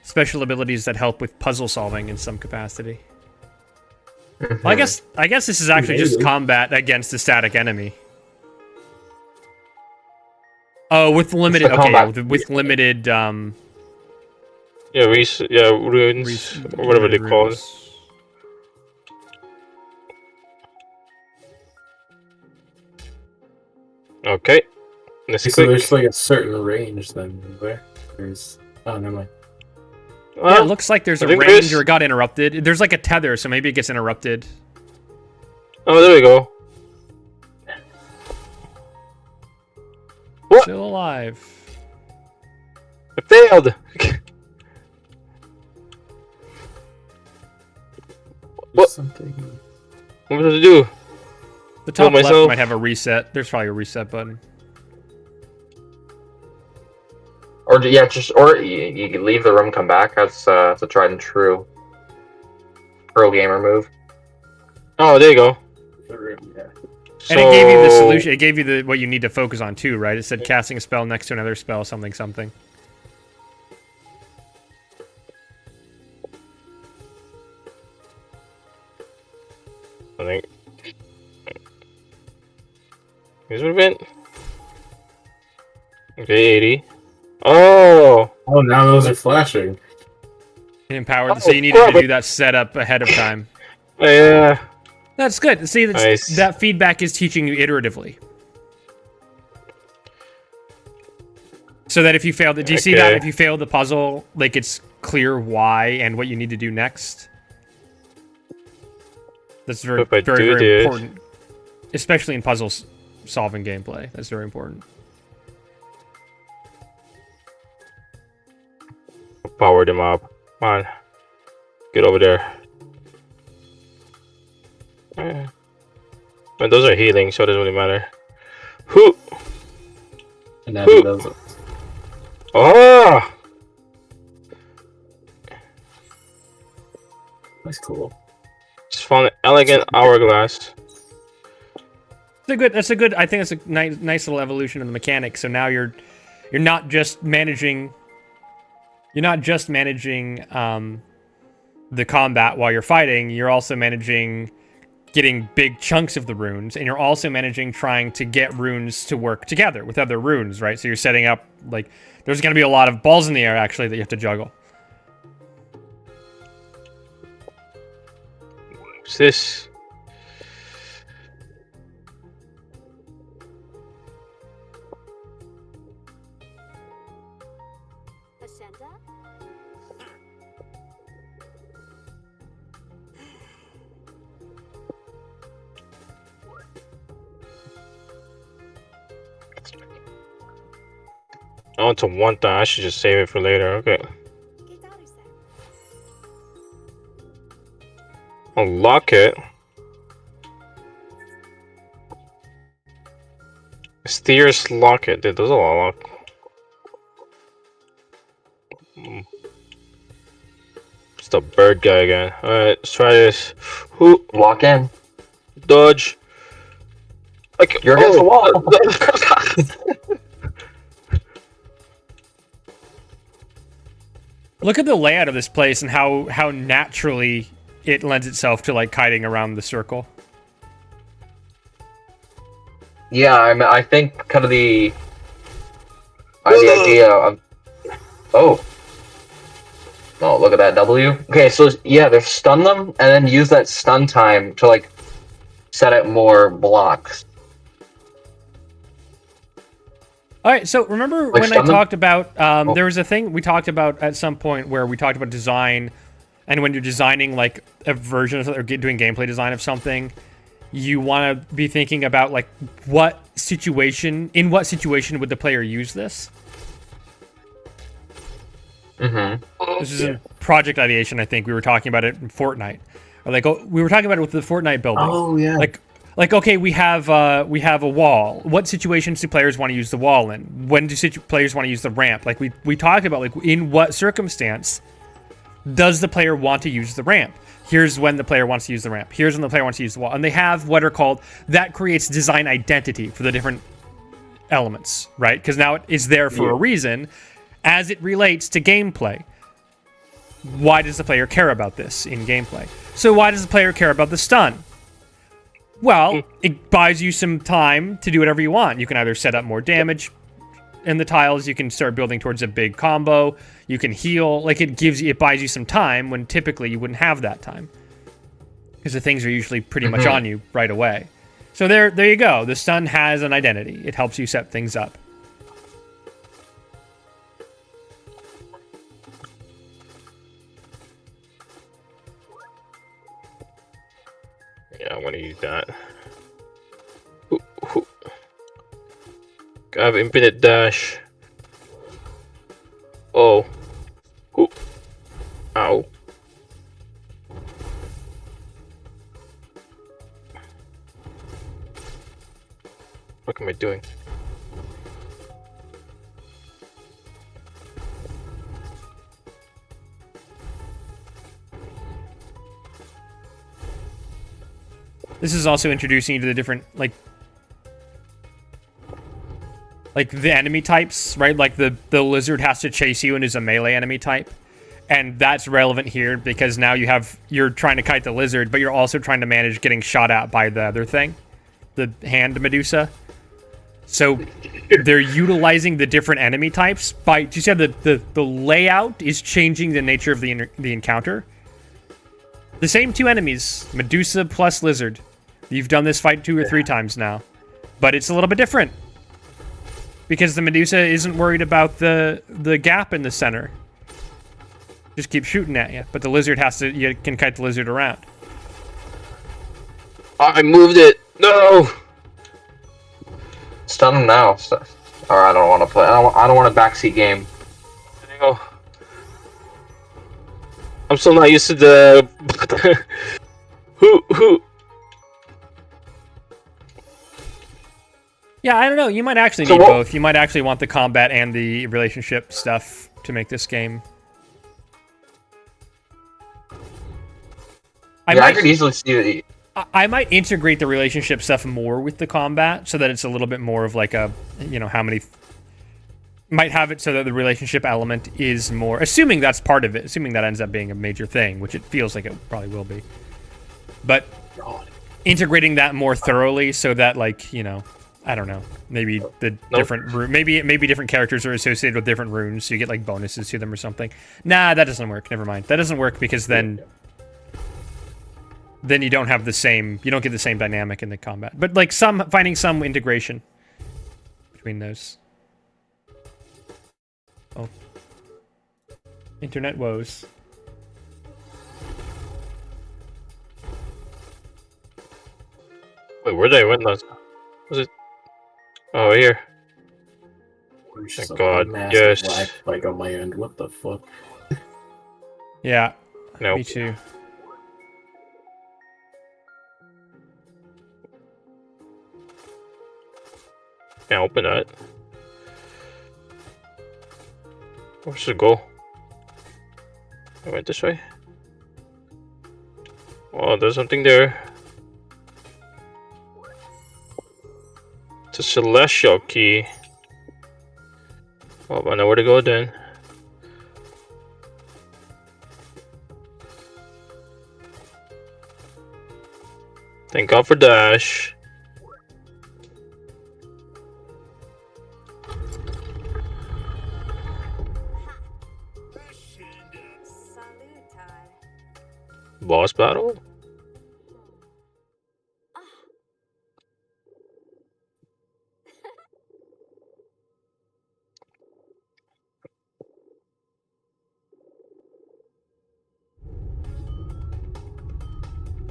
special abilities that help with puzzle solving in some capacity. Well, I guess this is actually just Maybe. combat against a static enemy. Oh, with limited. the Okay, combat. with limited. Yeah, ruins, or whatever they call it. runes. Okay. Let's so click. there's like a certain range then, where there's. Oh, never mind. Yeah, Well, it looks like there's I a think range there's- or it got interrupted. There's like a tether, so maybe it gets interrupted. oh, there we go. What? Still alive. I failed. What? Something. What was I to do? The top left myself. might have a reset. There's probably a reset button. Or, yeah, or you can leave the room, come back. That's a tried and true pro gamer move. Oh, there you go. Yeah. And it gave you the solution. It gave you the what you need to focus on too, right? It said casting a spell next to another spell, something, something. I think. Here's what event. Okay, 80. Oh! Oh, now those are flashing. Empowered. Oh, So you needed crap. to do that setup ahead of time. Yeah. That's good. See, Nice. that feedback is teaching you iteratively. So that if you fail, do you see that? Okay. If you fail the puzzle, like it's clear why and what you need to do next. That's very, If I very, do very this- important, especially in puzzles solving gameplay. That's very important. Power them up. Come on. Get over there. But those are healing, so it doesn't really matter. Who? And Abby does it. Oh! That's cool. Just found an elegant hourglass. That's a good. I think it's a nice little evolution of the mechanic. So now you're not just managing. You're not just managing the combat while you're fighting. You're also managing getting big chunks of the runes, and you're also managing trying to get runes to work together with other runes, right? So you're setting up, like, there's going to be a lot of balls in the air, actually, that you have to juggle. What's this? Ashenta? I want to want that. I should just save it for later. Okay. Unlock it. Steers locket. Dude, those are all lock. It's the bird guy again. Alright, let's try this. Who? Walk in. Dodge. Okay. You're against the wall. Look at the layout of this place and how naturally it lends itself to, like, kiting around the circle. Yeah, I think kind of the idea of oh, look at that W. Okay, so yeah, they stun them and then use that stun time to like set up more blocks. All right, so remember Like when I stun them? talked about there was a thing we talked about at some point where we talked about design, and when you're designing like a version of or doing gameplay design of something, you want to be thinking about like in what situation would the player use this? Mm-hmm. This is in Project Ideation, I think. We were talking about it in Fortnite. Or like we were talking about it with the Fortnite building. Oh yeah. Like okay, we have a wall. What situations do players want to use the wall in? When do players want to use the ramp? Like we talked about, like in what circumstance does the player want to use the ramp? Here's when the player wants to use the ramp. Here's when the player wants to use the wall. And they have what are called, that creates design identity for the different elements, right? Because now it is there for a reason as it relates to gameplay. Why does the player care about this in gameplay? So why does the player care about the stun? Well, it buys you some time to do whatever you want. You can either set up more damage in the tiles, you can start building towards a big combo, you can heal. Like it buys you some time when typically you wouldn't have that time. Because the things are usually pretty much on you right away. So there you go. The stun has an identity. It helps you set things up. Yeah, I want to use that. I have infinite dash. Oh. Ooh. Ow. What am I doing? This is also introducing you to the different, like the enemy types, right? Like the lizard has to chase you and is a melee enemy type. And that's relevant here because now you're trying to kite the lizard, but you're also trying to manage getting shot at by the other thing, the hand Medusa. So they're utilizing the different enemy types by, you said the layout is changing the nature of the encounter. The same two enemies, Medusa plus lizard. You've done this fight 2 or 3 times now, but it's a little bit different because the Medusa isn't worried about the gap in the center. Just keep shooting at you, but the lizard you can kite the lizard around. I moved it. No. Stun them now. Or I don't want to play. I don't want a backseat game. There you go. I'm still not used to the. Who? Yeah, I don't know. You might actually So need what- both. You might actually want the combat and the relationship stuff to make this game. I could easily see I might integrate the relationship stuff more with the combat so that it's a little bit more of like a, how many. Might have it so that the relationship element is more, assuming that's part of it, assuming that ends up being a major thing, which it feels like it probably will be. But integrating that more thoroughly so that, like, I don't know, maybe the different maybe different characters are associated with different runes, so you get like bonuses to them or something. Nah, that doesn't work. Never mind. That doesn't work because then you don't have the same, you don't get the same dynamic in the combat. But like finding some integration between those. Oh. Internet woes. Wait, where did I went last? Was it? Oh, here. There's Thank just a God, massive yes. lag spike on my end. What the fuck? Yeah, Nope. me too. Can't open that. Where should it go? I went this way. Oh, there's something there. It's a celestial key. Well, I know where to go then. Thank God for dash. Boss battle?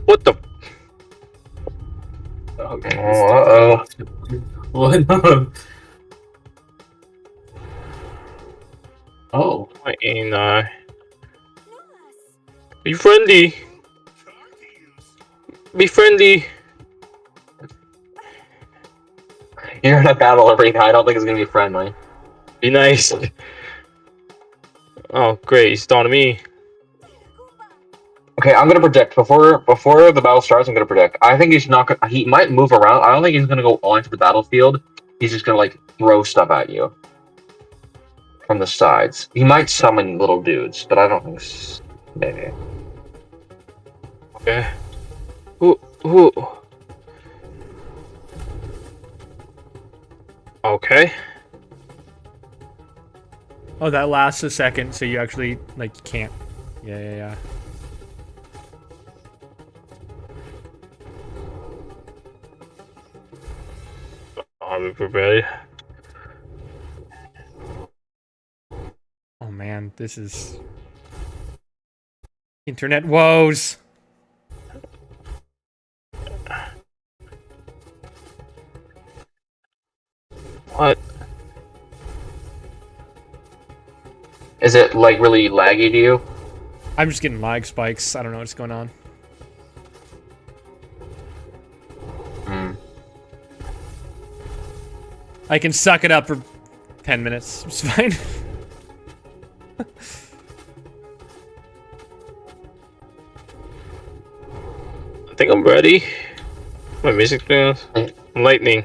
What the? Okay. Oh, What? Oh. I ain't Be friendly. Be friendly. You're in a battle arena. I don't think it's gonna be friendly. Be nice. Oh, great. He's talking to me. Okay, I'm gonna predict before the battle starts. I'm gonna predict. I think he's not gonna. He might move around. I don't think he's gonna go onto the battlefield. He's just gonna like throw stuff at you from the sides. He might summon little dudes, but I don't think. Maybe. Okay. Who? Okay. Oh, that lasts a second, so you actually like can't. Yeah. I'll be prepared. Oh man, this is internet woes. What? Is it like really laggy to you? I'm just getting lag spikes. I don't know what's going on. Hmm. I can suck it up for 10 minutes. It's fine. I think I'm ready. My music players. Lightning.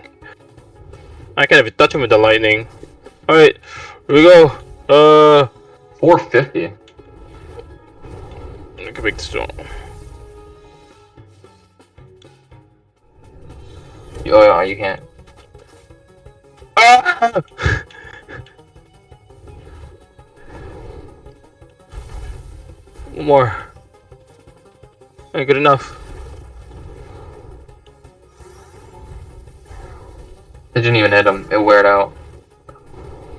I can't even touch him with the lightning. Alright, here we go. 450. I can make this one. Oh yeah, you can't. Ah! One more. Ain't good enough. It didn't even hit him. It weared out.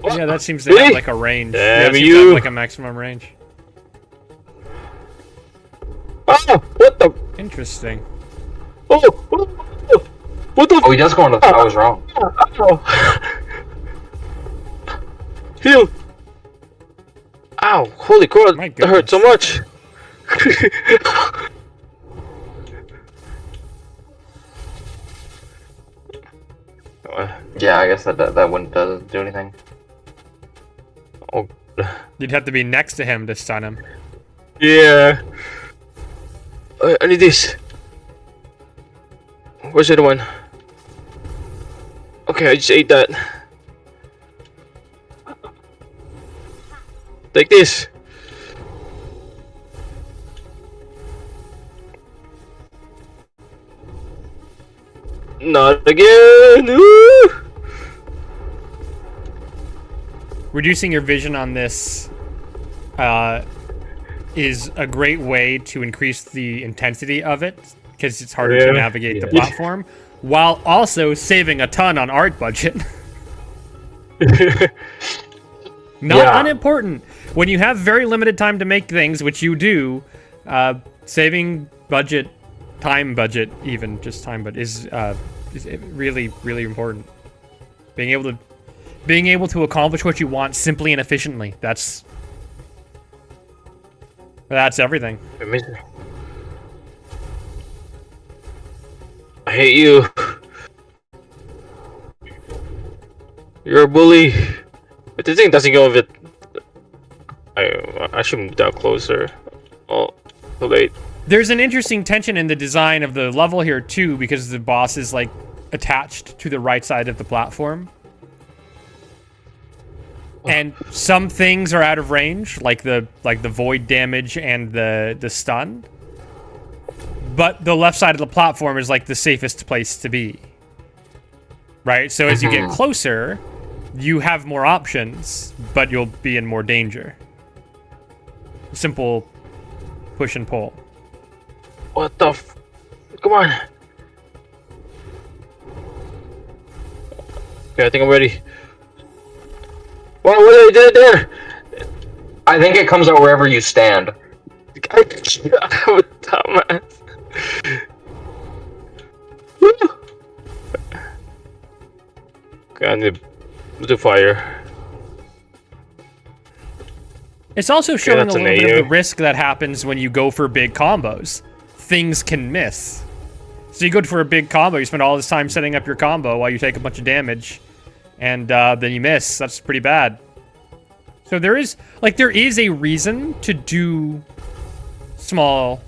Yeah, that seems to Really? have like a range. Yeah, Damn it seems to have you. like a maximum range. Oh, what the? Interesting. Oh, what the? Oh, he does go on the. I was wrong. Ow. Heal. Ow, holy crap, My that hurt so much. Yeah, I guess that wouldn't do anything. Oh, You'd have to be next to him to stun him. yeah. I need this. Where's the other one? Okay, I just ate that. Take this. Not again. Woo! Reducing your vision on this is a great way to increase the intensity of it, because it's harder to Yeah. navigate the Yeah. platform, while also saving a ton on art budget. Not Yeah. unimportant. When you have very limited time to make things, which you do, saving budget, time budget, even just time budget, is really, really important. Being able to accomplish what you want simply and efficiently. That's everything. Amazing. I hate you. You're a bully. But the thing doesn't go with it. I should move that closer. Oh, too late. There's an interesting tension in the design of the level here too, because the boss is like attached to the right side of the platform. And some things are out of range, like the void damage and the stun. But the left side of the platform is like the safest place to be. Right? So as you get closer, you have more options, but you'll be in more danger. Simple push and pull. What the f... Come on. Okay, I think I'm ready. What are you doing there? I think it comes out wherever you stand. I'm a dumbass. Woo! Okay, I need to fire. It's also showing a that's little an bit of AU. the risk that happens when you go for big combos. Things can miss. So you go for a big combo, you spend all this time setting up your combo while you take a bunch of damage, and then you miss. That's pretty bad. So there is a reason to do small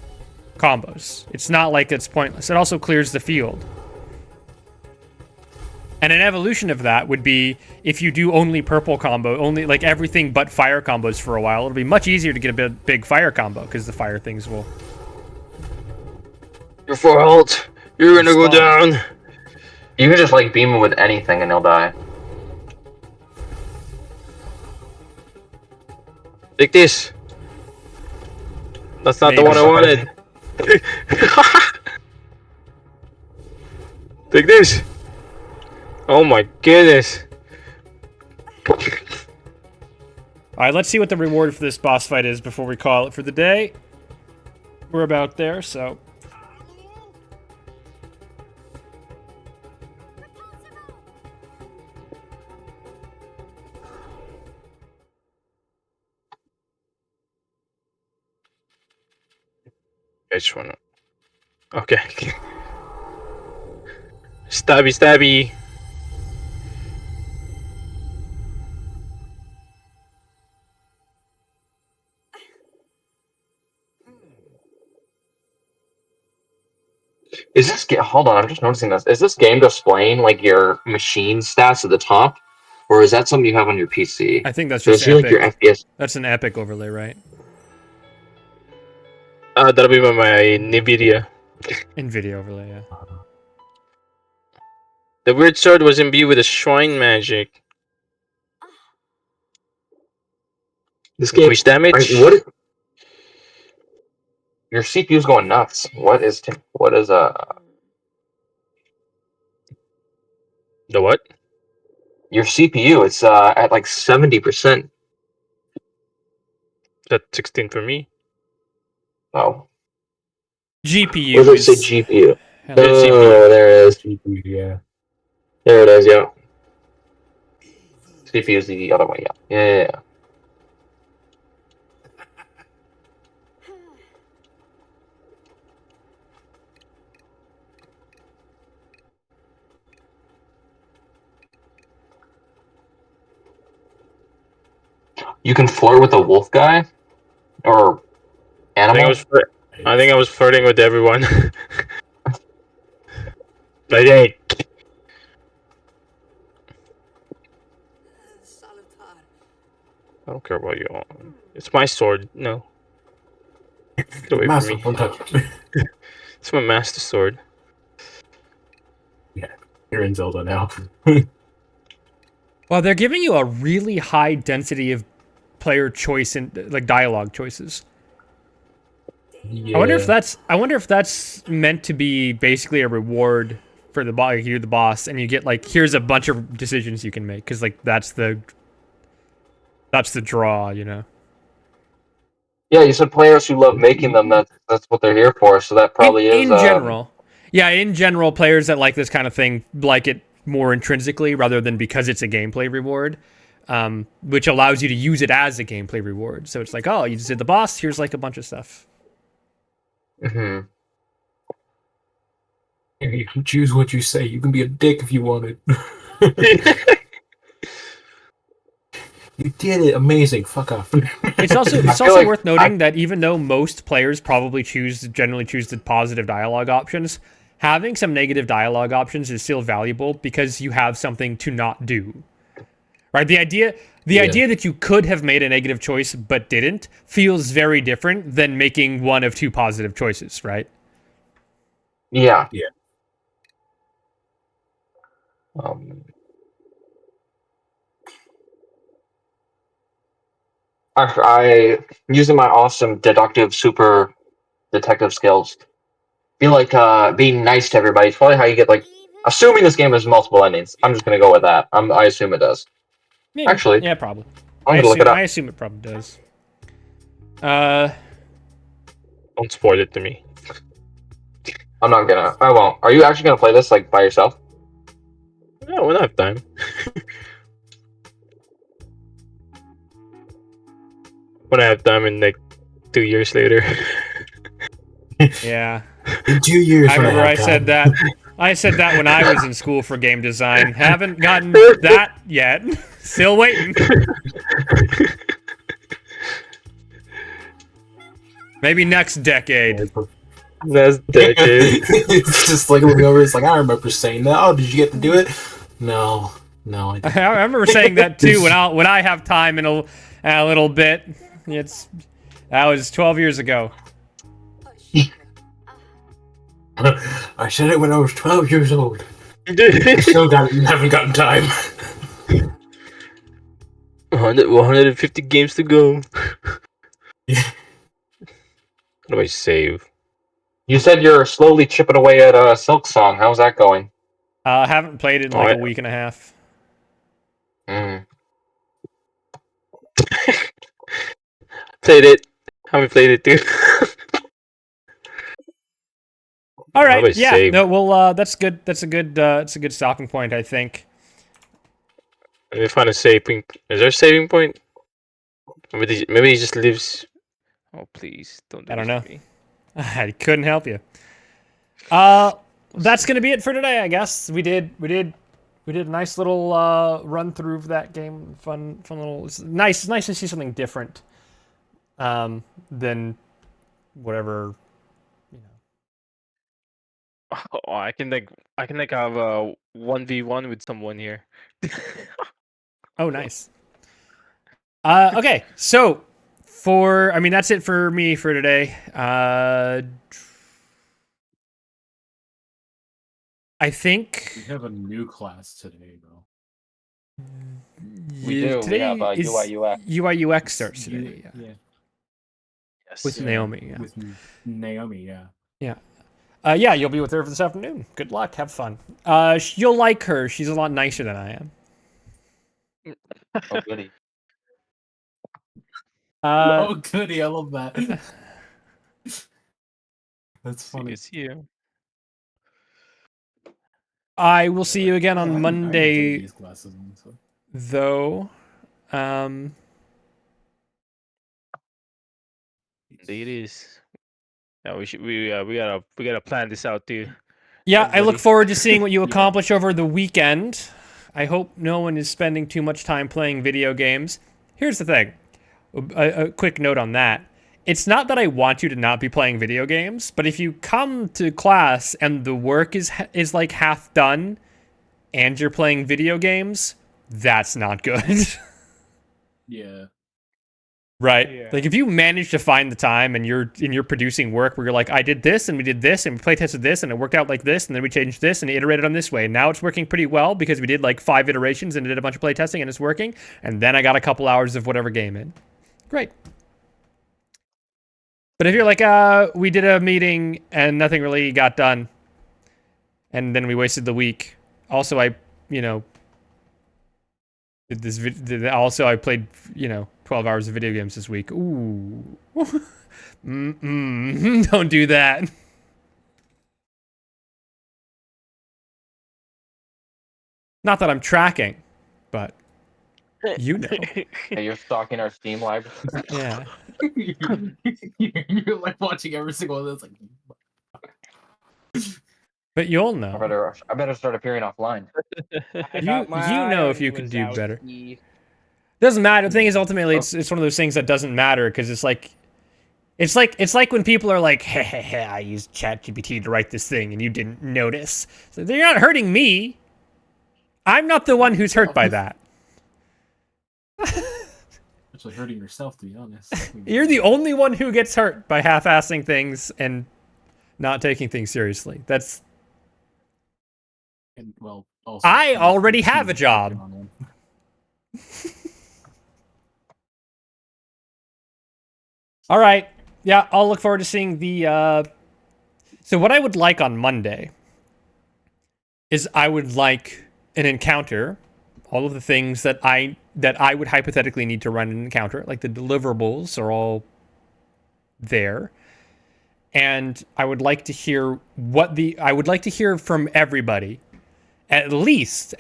combos. It's not like it's pointless. It also clears the field. And an evolution of that would be if you do only purple combo, only like everything but fire combos for a while, it'll be much easier to get a big fire combo because the fire things will. Your fault. You're gonna go Stop. down. You can just like beam him with anything and he'll die. Take this. That's not the Maybe. one I wanted. Take this. Oh my goodness. All right, let's see what the reward for this boss fight is before we call it for the day. We're about there, so. I just wanna. Okay. Stabby, stabby. Is this game? Hold on, I'm just noticing this. Is this game displaying like your machine stats at the top, or is that something you have on your PC? I think that's So just it's like your epic. FPS. That's an epic overlay, right? That'll be my NVIDIA. NVIDIA overlay, yeah. The weird sword was imbued with a shrine magic. This game. Increased damage. What? Your CPU's going nuts. What is The what? your CPU? It's at like 70%. That's 16 for me. Oh, GPU what does it is. say GPU? Hello. Yeah, CPU. Oh, there it is. Yeah. There it is. Yeah. CPU is the other one. Yeah. you can flirt with a wolf guy or I think I animal. was I think I was flirting with everyone. I think. Salatar. I don't care about you all. It's my sword. No, get away from Master, me. don't touch it. It's my master sword. You're in Zelda now. Well, they're giving you a really high density of player choice and like dialogue choices. Yeah. I wonder if that's meant to be basically a reward for the boss. You're the boss, and you get like here's a bunch of decisions you can make because like that's the draw, you know. Yeah, you said players who love making them. That's what they're here for. So that probably is in general. Yeah, in general, players that like this kind of thing like it more intrinsically rather than because it's a gameplay reward, which allows you to use it as a gameplay reward. So it's like, oh, you just did the boss. Here's like a bunch of stuff. Mhm. You can choose what you say. You can be a dick if you wanted. You did it. Amazing. Fuck off. It's also feel like worth noting that even though most players probably generally choose the positive dialogue options, having some negative dialogue options is still valuable because you have something to not do. Right? The idea that you could have made a negative choice but didn't feels very different than making one of two positive choices, right? Yeah. Yeah. I using my awesome deductive super detective skills. Feel like being nice to everybody is probably how you get like. Assuming this game has multiple endings, I'm just gonna go with that. I assume it does. Maybe. Actually, Yeah, probably. I'm gonna look it up. I assume it probably does. Don't spoil it to me. I'm not gonna. I won't. Are you actually gonna play this like by yourself? No, when I have time. When I have time, and like 2 years later. Yeah. In 2 years. I when remember I have said time. that. I said that when I was in school for game design. Haven't gotten that yet. Still waiting. Maybe next decade. That's decade. It's just like looking over. It's like I remember saying that. Oh, did you get to do it? No, I didn't. I remember saying that too when I have time in a little bit. That was 12 years ago. I said it when I was 12 years old. Still haven't gotten time. 150 games to go. Yeah. How do I save? You said you're slowly chipping away at Silk Song. How's that going? Haven't played it in like a week and a half. Mm. Played it. Haven't played it too. All How do I right. Yeah. save? No. Well, that's good. That's a good. It's a good stopping point, I think. Let me find a saving. Is there a saving point? Maybe he just lives. Oh please, don't do I don't this know. to me. I couldn't help you. That's gonna be it for today, I guess. We did a nice little run through of that game. Fun little. It's nice to see something different than whatever. Oh, I can have a 1v1 with someone here. Oh, nice. Okay, so that's it for me for today. I think We have a new class today, though. We do. We have is UI UX. UI UX starts today. Yeah. Yes. With Naomi. Yeah. With Naomi, yeah. Yeah, you'll be with her for this afternoon. Good luck. Have fun. You'll like her. She's a lot nicer than I am. Oh, goody. Oh, goody! I love that. That's funny. It's here. I will see you again Oh, I on haven't taken Monday, these classes in, so- though. Indeed it is. Yeah, we gotta plan this out too. Yeah, I look Everybody. forward to seeing what you Yeah. accomplish over the weekend. I hope no one is spending too much time playing video games. Here's the thing. a quick note on that. It's not that I want you to not be playing video games, but if you come to class and the work is like half done and you're playing video games, that's not good. Yeah. Right? Yeah. Like if you manage to find the time and you're producing work where you're like, I did this and we did this and we play tested this and it worked out like this and then we changed this and iterated on this way. And now it's working pretty well because we did like 5 iterations and did a bunch of play testing and it's working. And then I got a couple hours of whatever game in. Great. But if you're like, we did a meeting and nothing really got done, and then we wasted the week. Also, I did this. Also, I played 12 hours of video games this week. Ooh, don't do that. Not that I'm tracking, but you know, Hey, you're stalking our Steam library. yeah. You're like watching every single one of those. Like, But you'll I know. better start appearing offline. I You got my know if you could do Wazowski. better. Doesn't matter. The thing is, ultimately, it's one of those things that doesn't matter because it's like when people are like, hey, I used ChatGPT to write this thing and you didn't notice. So they're not hurting me. I'm not the one who's hurt by that. actually hurting yourself, to be honest. You're the only one who gets hurt by half-assing things and not taking things seriously. That's And, well, also, I already have a job. on one. all right. Yeah, I'll look forward to seeing the. So what I would like on Monday is I would like an encounter, all of the things that I would hypothetically need to run an encounter, like the deliverables are all there. And I would like to hear I would like to hear from everybody at least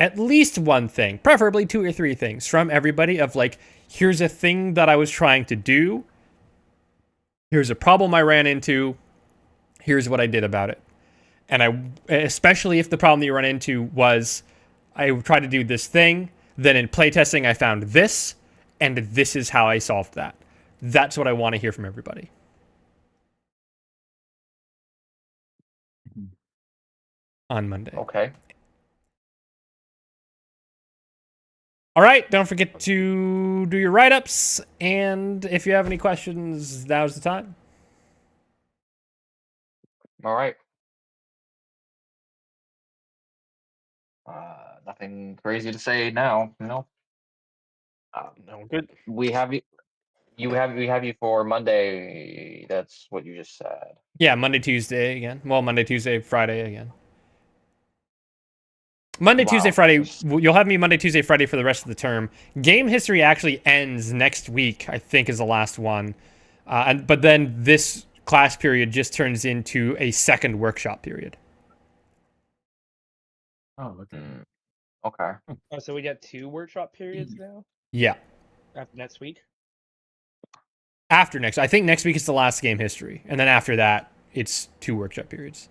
one thing, preferably 2 or 3 things from everybody of like, here's a thing that I was trying to do. Here's a problem I ran into. Here's what I did about it. And especially if the problem that you run into was I tried to do this thing, then in playtesting I found this, and this is how I solved that. That's what I want to hear from everybody. On Monday. Okay. All right, don't forget to do your write-ups, and if you have any questions, now's the time. All right. Nothing crazy to say now. No. No, good. We have you. We have you for Monday. That's what you just said. Yeah, Monday, Tuesday again. Well, Monday, Tuesday, Friday again. Monday, Wow. Tuesday, Friday. You'll have me Monday, Tuesday, Friday for the rest of the term. Game history actually ends next week, I think is the last one. But then this class period just turns into a second workshop period. Oh, okay. Okay. Oh, so we got 2 workshop periods now Yeah. after next week. After next, I think next week is the last game history, and then after that, it's 2 workshop periods.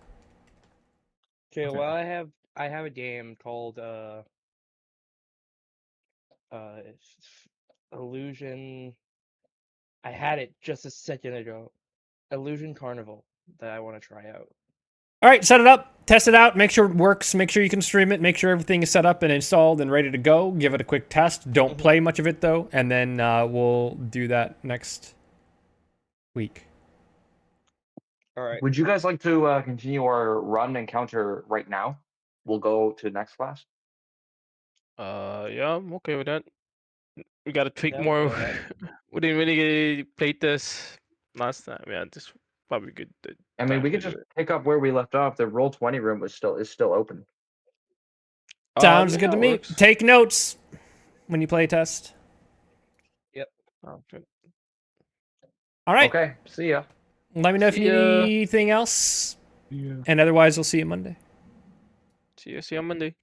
Okay, Okay. well I have a game called Illusion. I had it just a second ago. Illusion Carnival that I want to try out. All right, set it up, test it out, make sure it works, make sure you can stream it, make sure everything is set up and installed and ready to go. Give it a quick test. Don't play much of it though, and then we'll do that next week. All right. Would you guys like to continue our run encounter right now? We'll go to next class. Yeah, I'm okay with that. We gotta tweak Yeah, more. go ahead. We didn't really play this last time. Yeah, this probably good. I mean, we could just pick up where we left off. The Roll20 room is still open. Sounds good to me. Take notes when you play test. Okay. All right, Okay. See ya. let me know if See you need ya. anything else, Yeah. and otherwise, I'll see you Monday. See you on Monday.